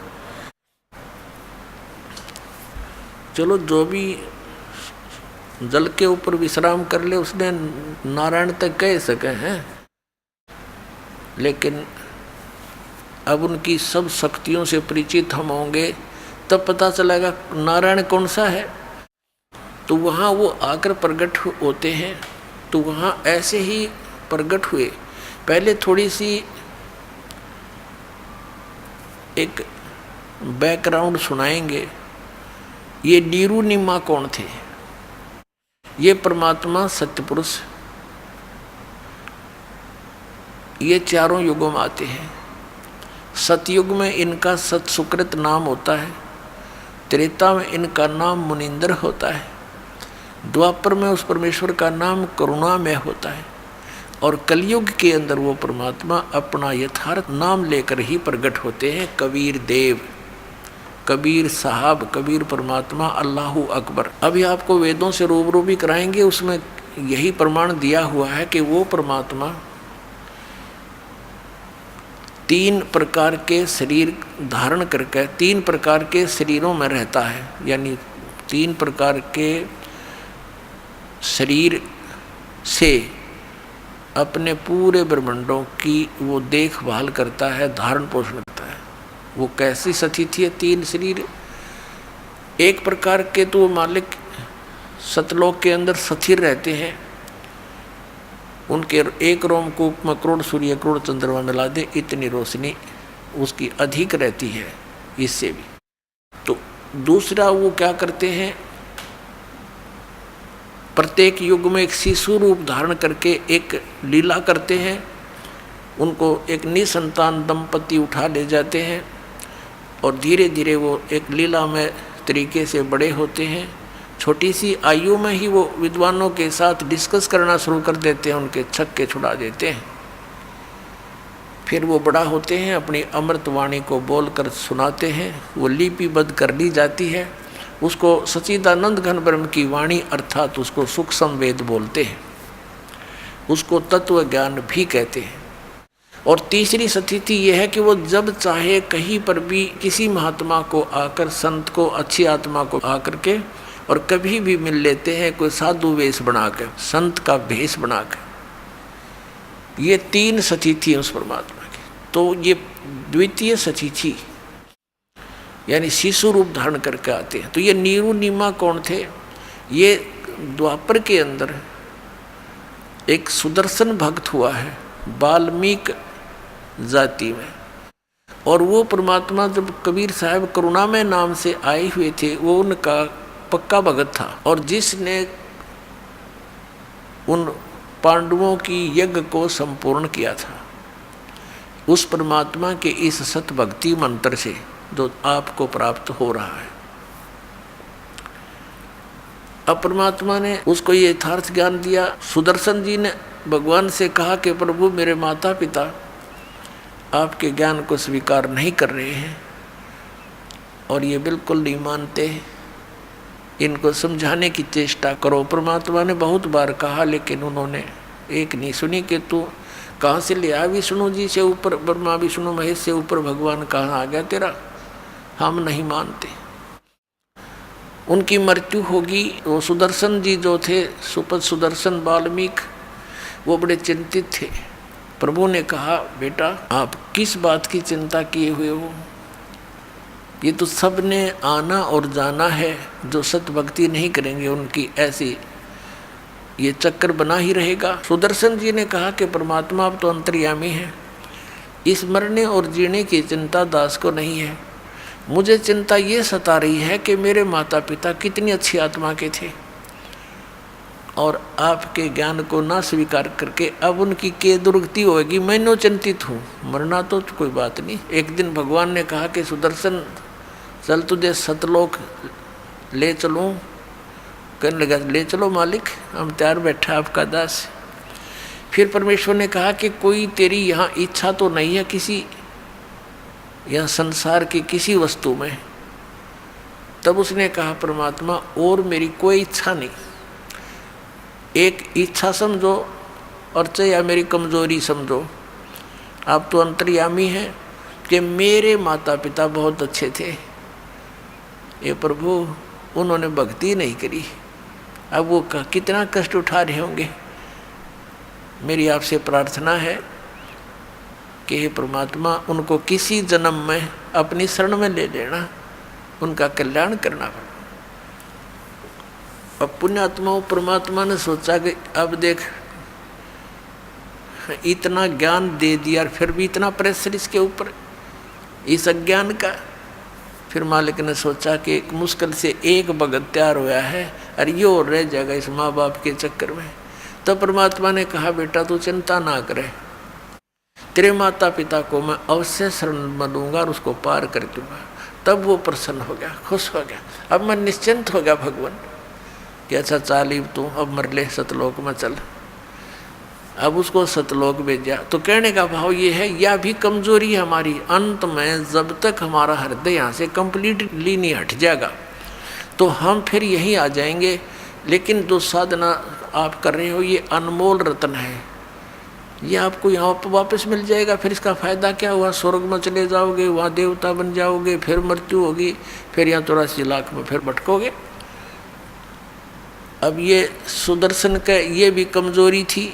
चलो जो भी जल के ऊपर विश्राम कर ले उसने नारायण तक कह सके हैं, लेकिन अब उनकी सब शक्तियों से परिचित हम होंगे तब पता चलेगा नारायण कौन सा है। तो वहाँ वो आकर प्रकट होते हैं। तो वहाँ ऐसे ही प्रकट हुए। पहले थोड़ी सी एक बैकग्राउंड सुनाएंगे। ये नीरुनिमा कौन थे? ये परमात्मा सत्यपुरुष, ये चारों युगों में आते हैं। सतयुग में इनका सत्सुकृत नाम होता है, त्रेता में इनका नाम मुनिंदर होता है, द्वापर में उस परमेश्वर का नाम करुणामय होता है, और कलयुग के अंदर वो परमात्मा अपना यथार्थ नाम लेकर ही प्रकट होते हैं। कबीर देव, कबीर साहब, कबीर परमात्मा, अल्लाहु अकबर। अभी आपको वेदों से रूबरू भी कराएंगे, उसमें यही प्रमाण दिया हुआ है कि वो परमात्मा 3 प्रकार के शरीर धारण करके 3 प्रकार के शरीरों में रहता है, यानी 3 प्रकार के शरीर से अपने पूरे ब्रह्मांडों की वो देखभाल करता है, धारण पोषण करता है। वो कैसी स्थिति है? 3 शरीर। एक प्रकार के तो मालिक सतलोक के अंदर स्थिर रहते हैं, उनके एक रोमकूप में करोड़ सूर्य करोड़ चंद्रमा मिला दे इतनी रोशनी उसकी अधिक रहती है इससे भी। तो दूसरा वो क्या करते हैं, प्रत्येक युग में एक शिशु रूप धारण करके एक लीला करते हैं। उनको एक निसंतान दंपति उठा ले जाते हैं और धीरे धीरे वो एक लीला में तरीके से बड़े होते हैं। छोटी सी आयु में ही वो विद्वानों के साथ डिस्कस करना शुरू कर देते हैं, उनके छक्के छुड़ा देते हैं। फिर वो बड़ा होते हैं, अपनी अमृत वाणी को बोलकर सुनाते हैं। वो लिपिबद्ध कर ली जाती है, उसको सच्चिदानंद घन ब्रह्म की वाणी अर्थात उसको सूक्ष्म वेद बोलते हैं, उसको तत्व ज्ञान भी कहते हैं। और तीसरी स्थिति यह है कि वो जब चाहे कहीं पर भी किसी महात्मा को आकर, संत को, अच्छी आत्मा को आकर के और कभी भी मिल लेते हैं, कोई साधु वेश बनाकर, संत का भेष बनाकर। ये 3 स्थिति उस परमात्मा की। तो ये द्वितीय स्थिति यानी शिशु रूप धारण करके आते हैं। तो ये नीरुनिमा कौन थे? ये द्वापर के अंदर एक सुदर्शन भक्त हुआ है वाल्मीकि जाति में, और वो परमात्मा जब कबीर साहब करुणामय नाम से आए हुए थे, वो उनका पक्का भगत था। और जिसने उन पांडवों की यज्ञ को संपूर्ण किया था, उस परमात्मा के इस सत भक्ति मंत्र से जो आपको प्राप्त हो रहा है। अब परमात्मा ने उसको ये यथार्थ ज्ञान दिया। सुदर्शन जी ने भगवान से कहा कि प्रभु मेरे माता पिता आपके ज्ञान को स्वीकार नहीं कर रहे हैं और ये बिल्कुल नहीं मानते, इनको समझाने की चेष्टा करो। परमात्मा ने बहुत बार कहा, लेकिन उन्होंने एक नहीं सुनी कि तू कहाँ से लिया? विष्णु जी से ऊपर, ब्रह्मा विष्णु महेश से ऊपर भगवान कहाँ आ गया तेरा? हम नहीं मानते। उनकी मृत्यु होगी। वो सुदर्शन जी जो थे, सुपद सुदर्शन वाल्मीकि, वो बड़े चिंतित थे। प्रभु ने कहा, बेटा आप किस बात की चिंता किए हुए हो? ये तो सब ने आना और जाना है। जो सत भक्ति नहीं करेंगे उनकी ऐसी ये चक्कर बना ही रहेगा। सुदर्शन जी ने कहा कि परमात्मा अब तो अंतर्यामी है, इस मरने और जीने की चिंता दास को नहीं है। मुझे चिंता ये सता रही है कि मेरे माता पिता कितनी अच्छी आत्मा के थे और आपके ज्ञान को ना स्वीकार करके अब उनकी के दुर्गति होगी। मैं चिंतित हूँ। मरना तो कोई बात नहीं। एक दिन भगवान ने कहा कि सुदर्शन चल तुझे सतलोक ले चलूँ। कहने लगा, ले चलो मालिक, हम तैयार बैठा आपका दास। फिर परमेश्वर ने कहा कि कोई तेरी यहाँ इच्छा तो नहीं है किसी या संसार की किसी वस्तु में? तब उसने कहा, परमात्मा और मेरी कोई इच्छा नहीं। एक इच्छा समझो और चाहे मेरी कमजोरी समझो, आप तो अंतर्यामी हैं कि मेरे माता पिता बहुत अच्छे थे, ये प्रभु उन्होंने भक्ति नहीं करी, अब वो कितना कष्ट उठा रहे होंगे। मेरी आपसे प्रार्थना है कि हे परमात्मा, उनको किसी जन्म में अपनी शरण में ले लेना, उनका कल्याण करना पड़ा। अब पुण्यात्माओं, परमात्मा ने सोचा कि अब देख इतना ज्ञान दे दिया और फिर भी इतना प्रेशर इसके ऊपर, इस अज्ञान का। फिर मालिक ने सोचा कि एक मुश्किल से एक भगत तैयार हुआ है और ये और रह जाएगा इस माँ बाप के चक्कर में। तब परमात्मा ने कहा, बेटा तू चिंता ना करे, तेरे माता पिता को मैं अवश्य शरण में दूंगा और उसको पार कर दूंगा। तब वो प्रसन्न हो गया, खुश हो गया। अब मैं निश्चिंत हो गया भगवान कि अच्छा चालीब तू अब मर ले, सतलोक में चल। अब उसको सतलोक भेजा। तो कहने का भाव ये है, यह भी कमजोरी है हमारी। अंत में जब तक हमारा हृदय यहाँ से कंप्लीटली नहीं हट जाएगा तो हम फिर यहीं आ जाएंगे। लेकिन जो साधना आप कर रहे हो ये अनमोल रत्न है, ये आपको यहाँ पर वापस मिल जाएगा। फिर इसका फायदा क्या हुआ? स्वर्ग में चले जाओगे, वहाँ देवता बन जाओगे, फिर मृत्यु होगी, फिर यहाँ 84 लाख में फिर भटकोगे। अब ये सुदर्शन का ये भी कमजोरी थी,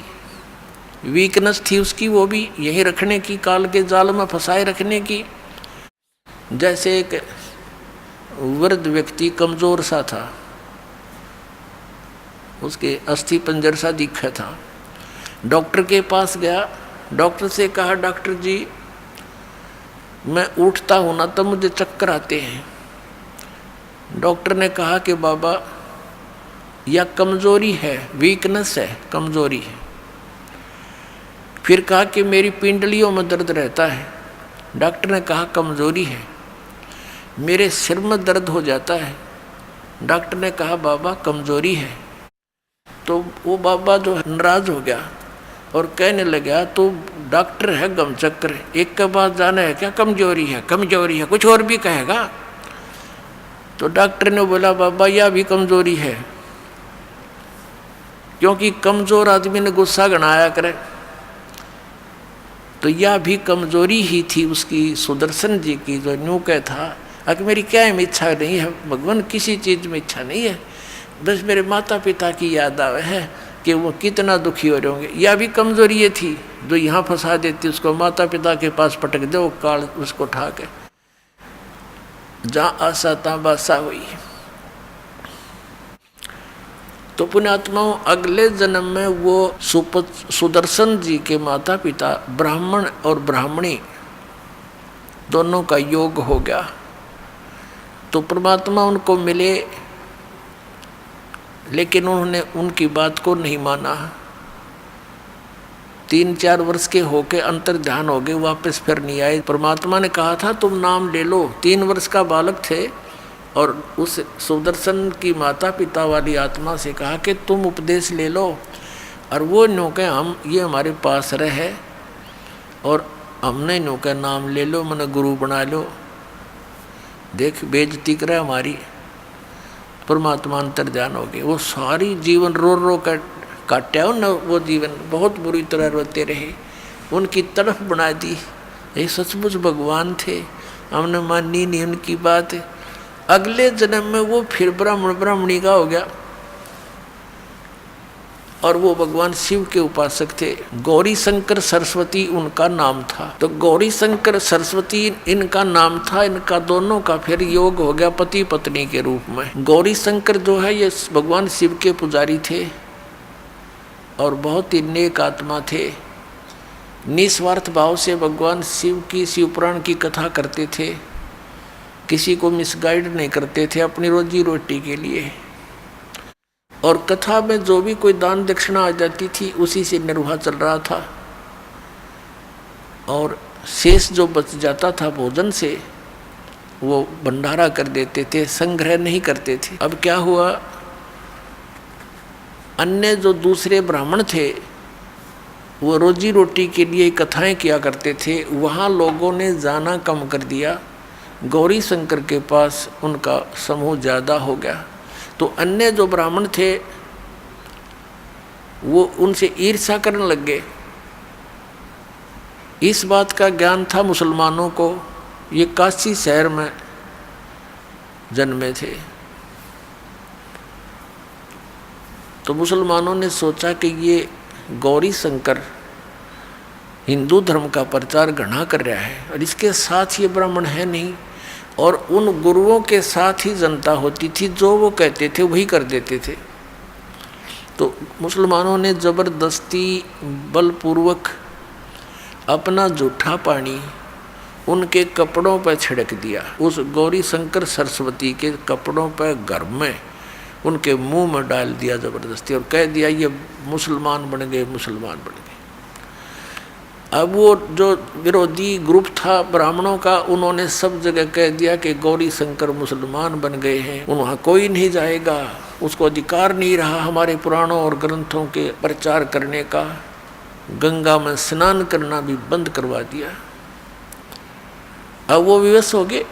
वीकनेस थी उसकी, वो भी यहीं रखने की, काल के जाल में फंसाए रखने की। जैसे एक वृद्ध व्यक्ति कमजोर सा था, उसके अस्थि पंजर सा दिखा था। डॉक्टर के पास गया, डॉक्टर से कहा, डॉक्टर जी मैं उठता हूँ ना तब मुझे चक्कर आते हैं। डॉक्टर ने कहा कि बाबा यह कमजोरी है, वीकनेस है, कमजोरी है। फिर कहा कि मेरी पिंडलियों में दर्द रहता है। डॉक्टर ने कहा कमजोरी है। मेरे सिर में दर्द हो जाता है। डॉक्टर ने कहा बाबा कमजोरी है। तो वो बाबा जो नाराज हो गया और कहने लगा, तो डॉक्टर है गमचक्र, एक के पास जाना है क्या? कमजोरी है, कमजोरी है, कुछ और भी कहेगा। तो डॉक्टर ने बोला बाबा यह भी कमजोरी है, क्योंकि कमजोर आदमी ने गुस्सा गणाया करे। तो यह भी कमजोरी ही थी उसकी, सुदर्शन जी की, जो न्यू कह था कि मेरी क्या में इच्छा नहीं है भगवान, किसी चीज़ में इच्छा नहीं है, बस मेरे माता पिता की याद आवे है कि वो कितना दुखी हो रहे होंगे। यह भी कमजोरी ये थी जो यहाँ फंसा देती, उसको माता पिता के पास पटक दे, वो काल उसको उठा के जहाँ आशा तहाँ बासा हुई। तो पुण्यात्माओं, अगले जन्म में वो सुदर्शन जी के माता पिता ब्राह्मण और ब्राह्मणी दोनों का योग हो गया। तो परमात्मा उनको मिले, लेकिन उन्होंने उनकी बात को नहीं माना। 3-4 वर्ष के होके अंतर ध्यान हो गए, वापस फिर नहीं आए। परमात्मा ने कहा था तुम नाम ले लो। 3 वर्ष का बालक थे और उस सुदर्शन की माता पिता वाली आत्मा से कहा कि तुम उपदेश ले लो। और वो नो के हम ये हमारे पास रहे और हमने नो का नाम ले लो, मैंने गुरु बना लो। देख बेइज्जती करे हमारी। परमात्मा अंतर ध्यान हो गए। वो सारी जीवन रो रो कर काटा न, वो जीवन बहुत बुरी तरह रोते रहे, उनकी तरफ बना दी। ये सचमुच भगवान थे, हमने मानी नहीं उनकी बात। अगले जन्म में वो फिर ब्राह्मण ब्राह्मणी का हो गया और वो भगवान शिव के उपासक थे। गौरी शंकर सरस्वती उनका नाम था। तो गौरी शंकर सरस्वती इनका नाम था। इनका दोनों का फिर योग हो गया पति पत्नी के रूप में। गौरी शंकर जो है ये भगवान शिव के पुजारी थे और बहुत ही नेक आत्मा थे। निस्वार्थ भाव से भगवान शिव की शिव पुराण की कथा करते थे, किसी को मिसगाइड नहीं करते थे अपनी रोजी रोटी के लिए। और कथा में जो भी कोई दान दक्षिणा आ जाती थी उसी से निर्वाह चल रहा था। और शेष जो बच जाता था भोजन से वो भंडारा कर देते थे, संग्रह नहीं करते थे। अब क्या हुआ, अन्य जो दूसरे ब्राह्मण थे वो रोजी रोटी के लिए कथाएं किया करते थे, वहाँ लोगों ने जाना कम कर दिया। गौरी शंकर के पास उनका समूह ज़्यादा हो गया। तो अन्य जो ब्राह्मण थे वो उनसे ईर्ष्या करने लग गए। इस बात का ज्ञान था मुसलमानों को। ये काशी शहर में जन्मे थे। तो मुसलमानों ने सोचा कि ये गौरी शंकर हिंदू धर्म का प्रचार घना कर रहा है और इसके साथ ये ब्राह्मण है नहीं, और उन गुरुओं के साथ ही जनता होती थी, जो वो कहते थे वही कर देते थे। तो मुसलमानों ने ज़बरदस्ती बलपूर्वक अपना जूठा पानी उनके कपड़ों पर छिड़क दिया, उस गौरी शंकर सरस्वती के कपड़ों पर घर में उनके मुंह में डाल दिया ज़बरदस्ती, और कह दिया ये मुसलमान बन गए, मुसलमान बन गए। अब वो जो विरोधी ग्रुप था ब्राह्मणों का, उन्होंने सब जगह कह दिया कि गौरी शंकर मुसलमान बन गए हैं, वहाँ कोई नहीं जाएगा, उसको अधिकार नहीं रहा हमारे पुराणों और ग्रंथों के प्रचार करने का। गंगा में स्नान करना भी बंद करवा दिया। अब वो विवश हो गए,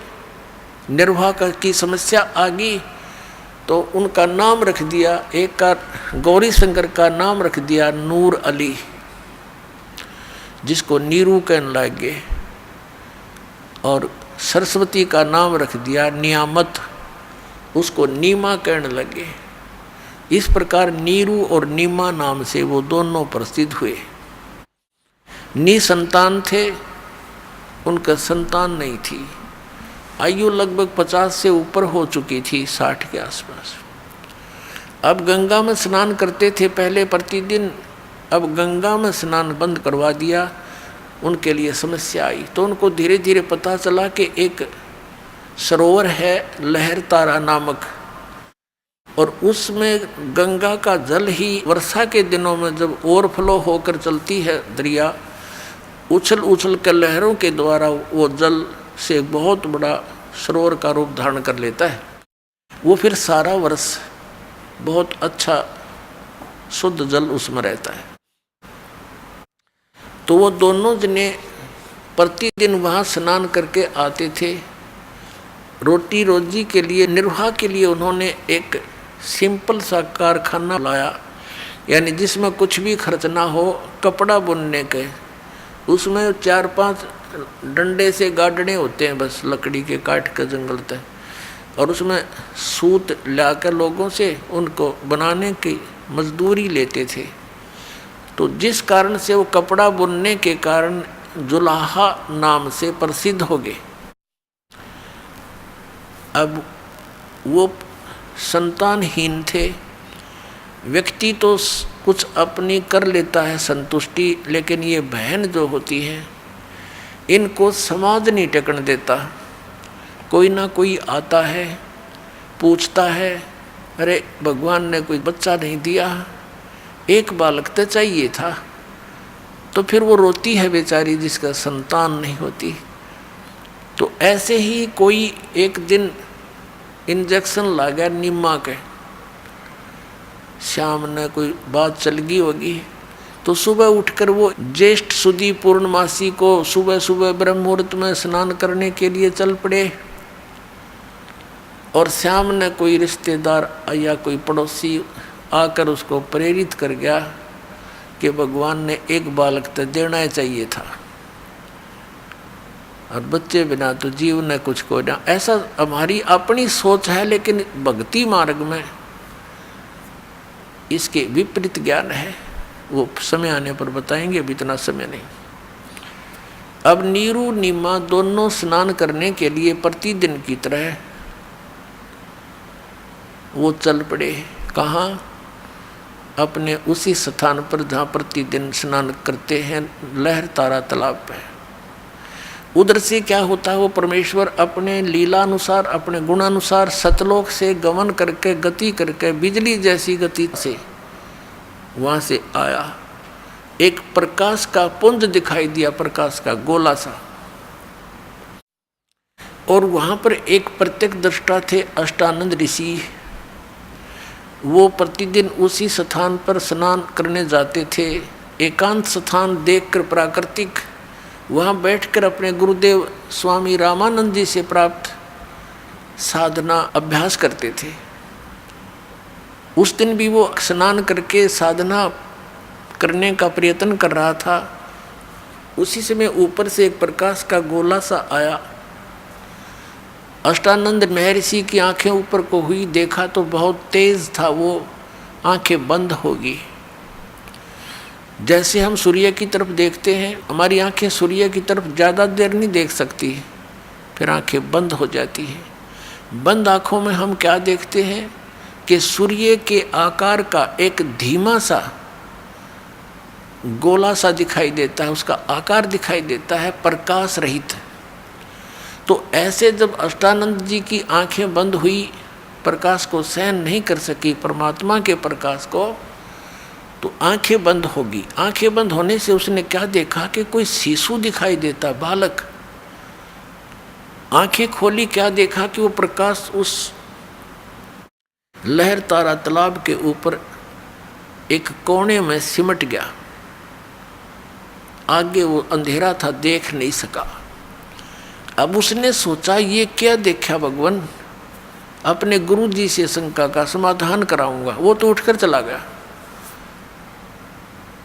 निर्वाह की समस्या आ गई, तो उनका नाम रख दिया, एक का गौरी शंकर का नाम रख दिया नूर अली, जिसको नीरू कहने लगे, और सरस्वती का नाम रख दिया नियामत, उसको नीमा कहने लगे। इस प्रकार नीरू और नीमा नाम से वो दोनों प्रसिद्ध हुए। निसंतान थे, उनका संतान नहीं थी, आयु लगभग 50 से ऊपर हो चुकी थी, 60 के आसपास। अब गंगा में स्नान करते थे पहले प्रतिदिन, अब गंगा में स्नान बंद करवा दिया, उनके लिए समस्या आई। तो उनको धीरे धीरे पता चला कि एक सरोवर है लहर तारा नामक, और उसमें गंगा का जल ही वर्षा के दिनों में जब ओवरफ्लो होकर चलती है दरिया, उछल उछल कर लहरों के द्वारा वो जल से बहुत बड़ा सरोवर का रूप धारण कर लेता है। वो फिर सारा वर्ष बहुत अच्छा शुद्ध जल उसमें रहता है। तो वो दोनों जने प्रतिदिन वहाँ स्नान करके आते थे। रोटी रोजी के लिए, निर्वाह के लिए उन्होंने एक सिंपल सा कारखाना लाया, यानी जिसमें कुछ भी खर्च ना हो, कपड़ा बुनने के। उसमें 4-5 डंडे से गाडने होते हैं, बस लकड़ी के काट के जंगल तक, और उसमें सूत लाकर लोगों से उनको बनाने की मजदूरी लेते थे। तो जिस कारण से वो कपड़ा बुनने के कारण जुलाहा नाम से प्रसिद्ध हो गए। अब वो संतानहीन थे, व्यक्ति तो कुछ अपनी कर लेता है संतुष्टि, लेकिन ये बहन जो होती हैं इनको समाज नहीं टेकन देता। कोई ना कोई आता है, पूछता है, अरे भगवान ने कोई बच्चा नहीं दिया, एक बालक तो चाहिए था। तो फिर वो रोती है बेचारी जिसका संतान नहीं होती। तो ऐसे ही कोई एक दिन इंजेक्शन ला गया नीमा के, शाम ने कोई बात चल गई होगी, तो सुबह उठकर वो ज्येष्ठ सुदी पूर्णमासी को सुबह सुबह ब्रह्म मुहूर्त में स्नान करने के लिए चल पड़े। और शाम ने कोई रिश्तेदार या कोई पड़ोसी आकर उसको प्रेरित कर गया कि भगवान ने एक बालक तो देना ही चाहिए था, और बच्चे बिना तो जीव ने कुछ को ना। ऐसा हमारी अपनी सोच है, लेकिन भक्ति मार्ग में इसके विपरीत ज्ञान है। वो समय आने पर बताएंगे, अभी इतना समय नहीं। अब नीरू नीमा दोनों स्नान करने के लिए प्रतिदिन की तरह वो चल पड़े। कहाँ? अपने उसी स्थान पर जहाँ प्रतिदिन स्नान करते हैं, लहर तारा तालाब पे। उधर से क्या होता है, वो परमेश्वर अपने लीलानुसार, अपने गुणानुसार सतलोक से गमन करके, गति करके, बिजली जैसी गति से वहाँ से आया। एक प्रकाश का पुंज दिखाई दिया, प्रकाश का गोला सा, और वहाँ पर एक प्रत्यक्ष दृष्टा थे अष्टानंद ऋषि। वो प्रतिदिन उसी स्थान पर स्नान करने जाते थे। एकांत स्थान देखकर प्राकृतिक, वहाँ बैठकर अपने गुरुदेव स्वामी रामानंद जी से प्राप्त साधना अभ्यास करते थे। उस दिन भी वो स्नान करके साधना करने का प्रयत्न कर रहा था। उसी समय ऊपर से एक प्रकाश का गोला सा आया। अष्टानंद महर्षि की आंखें ऊपर को हुई, देखा तो बहुत तेज था वो, आंखें बंद होगी। जैसे हम सूर्य की तरफ देखते हैं, हमारी आंखें सूर्य की तरफ ज़्यादा देर नहीं देख सकती, फिर आंखें बंद हो जाती हैं। बंद आँखों में हम क्या देखते हैं कि सूर्य के आकार का एक धीमा सा गोला सा दिखाई देता है, उसका आकार दिखाई देता है, प्रकाश रहित। तो ऐसे जब अष्टानंद जी की आंखें बंद हुई, प्रकाश को सहन नहीं कर सकी, परमात्मा के प्रकाश को, तो आंखें बंद होगी। आंखें बंद होने से उसने क्या देखा कि कोई शिशु दिखाई देता, बालक। आंखें खोली, क्या देखा कि वो प्रकाश उस लहर तारा तालाब के ऊपर एक कोने में सिमट गया। आगे वो अंधेरा था, देख नहीं सका। अब उसने सोचा ये क्या देखा भगवान, अपने गुरु जी से शंका का समाधान कराऊंगा। वो तो उठकर चला गया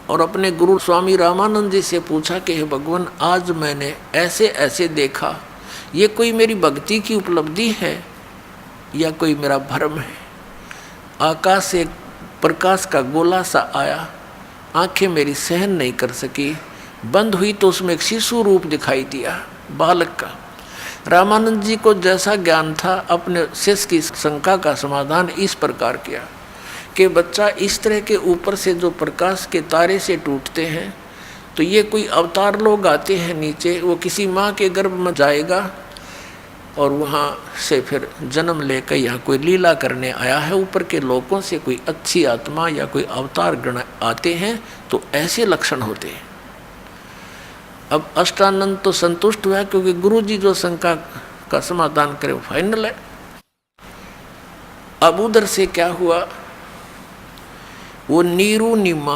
और अपने गुरु स्वामी रामानंद जी से पूछा कि हे भगवान, आज मैंने ऐसे ऐसे देखा, ये कोई मेरी भक्ति की उपलब्धि है या कोई मेरा भ्रम है। आकाश से प्रकाश का गोला सा आया, आंखें मेरी सहन नहीं कर सकी, बंद हुई तो उसमें एक शिशु रूप दिखाई दिया, बालक का। रामानंद जी को जैसा ज्ञान था, अपने शिष्य की शंका का समाधान इस प्रकार किया कि बच्चा, इस तरह के ऊपर से जो प्रकाश के तारे से टूटते हैं, तो ये कोई अवतार लोग आते हैं नीचे, वो किसी माँ के गर्भ में जाएगा और वहाँ से फिर जन्म लेकर यहाँ कोई लीला करने आया है। ऊपर के लोगों से कोई अच्छी आत्मा या कोई अवतार गण आते हैं, तो ऐसे लक्षण होते हैं। अब अष्टानंद तो संतुष्ट हुआ, क्योंकि गुरु जी जो शंका का समाधान करे वो फाइनल है। अब उधर से क्या हुआ, वो नीरू नीमा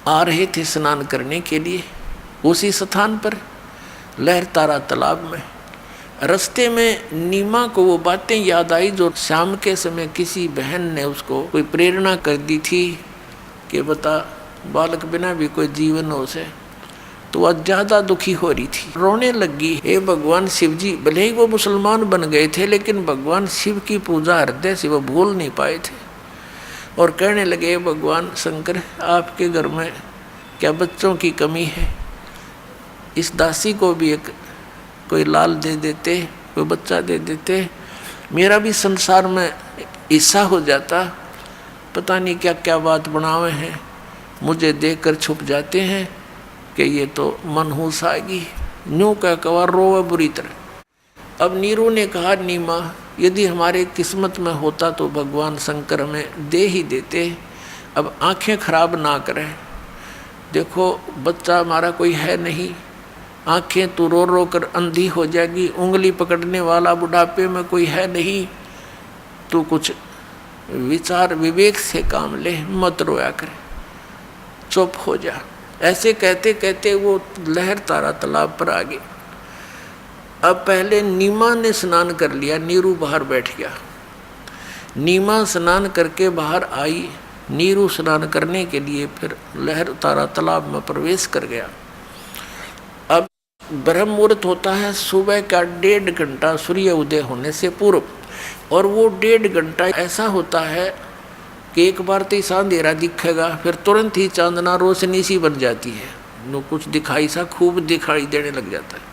आ रहे थे स्नान करने के लिए उसी स्थान पर लहर तारा तालाब में। रास्ते में नीमा को वो बातें याद आई जो शाम के समय किसी बहन ने उसको कोई प्रेरणा कर दी थी कि बता, बालक बिना भी कोई जीवन हो से। तो वह ज़्यादा दुखी हो रही थी, रोने लगी। हे भगवान शिव जी, भले ही वो मुसलमान बन गए थे, लेकिन भगवान शिव की पूजा हृदय से वो भूल नहीं पाए थे। और कहने लगे, भगवान शंकर, आपके घर में क्या बच्चों की कमी है? इस दासी को भी एक कोई लाल दे देते, कोई बच्चा दे देते, मेरा भी संसार में हिस्सा हो जाता। पता नहीं क्या क्या बात बनावे हैं, मुझे देखकर छुप जाते हैं कि ये तो मनहूस आएगी। न्यू का कवार रोवे बुरी तरह। अब नीरू ने कहा, नीमा, यदि हमारे किस्मत में होता तो भगवान शंकर हमें दे ही देते। अब आंखें खराब ना करें, देखो बच्चा हमारा कोई है नहीं, आंखें तो रो रो कर अंधी हो जाएगी, उंगली पकड़ने वाला बुढ़ापे में कोई है नहीं, तो कुछ विचार विवेक से काम ले, मत रोया कर, चुप हो जा। ऐसे कहते कहते वो लहर तारा तालाब पर आ गई। अब पहले नीमा ने स्नान कर लिया, नीरू बाहर बैठ गया। नीमा स्नान करके बाहर आई, नीरू स्नान करने के लिए फिर लहर तारा तालाब में प्रवेश कर गया। अब ब्रह्म मुहूर्त होता है सुबह का 1.5 घंटा सूर्य उदय होने से पूर्व, और वो 1.5 घंटा ऐसा होता है कि एक बार तो ऐसा अंधेरा दिखेगा, फिर तुरंत ही चांदना रोशनी सी बन जाती है, नो कुछ दिखाई सा खूब दिखाई देने लग जाता है।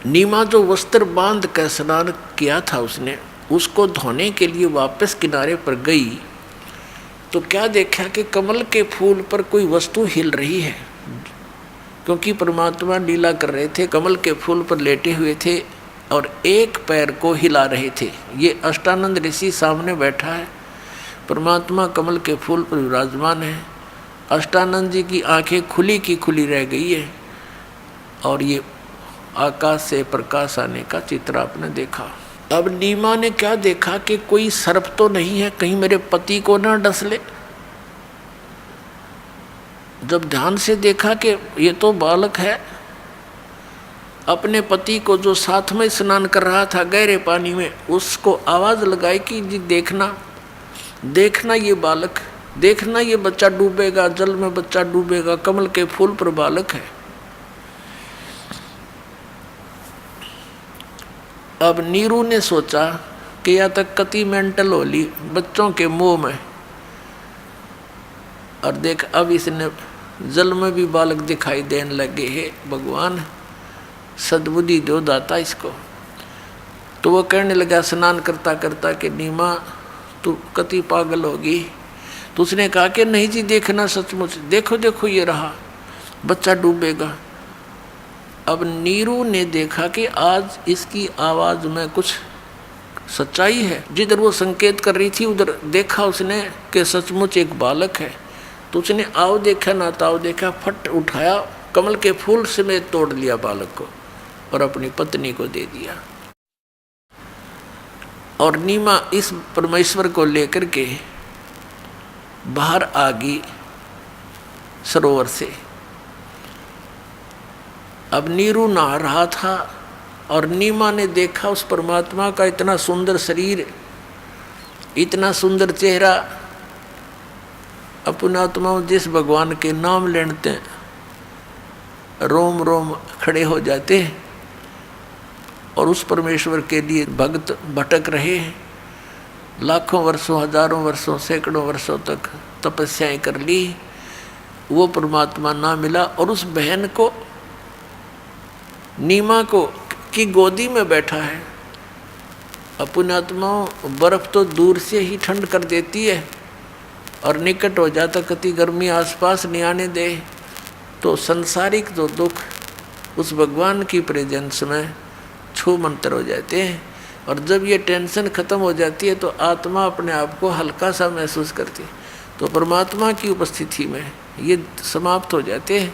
नीमा जो वस्त्र बांध कर स्नान किया था उसने, उसको धोने के लिए वापस किनारे पर गई तो क्या देखा कि कमल के फूल पर कोई वस्तु हिल रही है, क्योंकि परमात्मा लीला कर रहे थे, कमल के फूल पर लेटे हुए थे और एक पैर को हिला रहे थे। ये अष्टानंद ऋषि सामने बैठा है, परमात्मा कमल के फूल पर विराजमान है। अष्टानंद जी की आंखें खुली की खुली रह गई है और ये आकाश से प्रकाश आने का चित्र आपने देखा। अब नीमा ने क्या देखा कि कोई सर्प तो नहीं है, कहीं मेरे पति को ना डस ले। जब ध्यान से देखा कि ये तो बालक है, अपने पति को जो साथ में स्नान कर रहा था गहरे पानी में, उसको आवाज़ लगाई कि जी देखना, देखना ये बालक, देखना ये बच्चा डूबेगा, जल में बच्चा डूबेगा, कमल के फूल पर बालक है। अब नीरू ने सोचा कि या तक कति मेंटल हो ली बच्चों के मुंह में। और देख अब इसने जल में भी बालक दिखाई देने लगे है, भगवान सद्बुद्धि दो दाता इसको। तो वो कहने लगा स्नान करता करता कि नीमा तू कति पागल होगी। तो उसने कहा कि नहीं जी देखना सचमुच, देखो देखो ये रहा बच्चा डूबेगा। अब नीरू ने देखा कि आज इसकी आवाज़ में कुछ सच्चाई है। जिधर वो संकेत कर रही थी उधर देखा उसने कि सचमुच एक बालक है। तो उसने आओ देखा ना ताओ देखा, फट उठाया, कमल के फूल समेत तोड़ लिया बालक को और अपनी पत्नी को दे दिया। और नीमा इस परमेश्वर को लेकर के बाहर आ गई सरोवर से। अब नीरू नहा रहा था और नीमा ने देखा उस परमात्मा का इतना सुंदर शरीर, इतना सुंदर चेहरा। अपनात्मा जिस भगवान के नाम लेते रोम रोम खड़े हो जाते हैं और उस परमेश्वर के लिए भक्त भटक रहे हैं। लाखों वर्षों, हजारों वर्षों, सैकड़ों वर्षों तक तपस्याएं कर ली, वो परमात्मा ना मिला। और उस बहन को, नीमा को की गोदी में बैठा है। अपनात्मा बर्फ तो दूर से ही ठंड कर देती है और निकट हो जाता कति गर्मी आसपास नहीं आने दे। तो संसारिक जो दुख उस भगवान की प्रेजेंस में छू मंतर हो जाते हैं। और जब ये टेंशन खत्म हो जाती है तो आत्मा अपने आप को हल्का सा महसूस करती है। तो परमात्मा की उपस्थिति में ये समाप्त हो जाते हैं।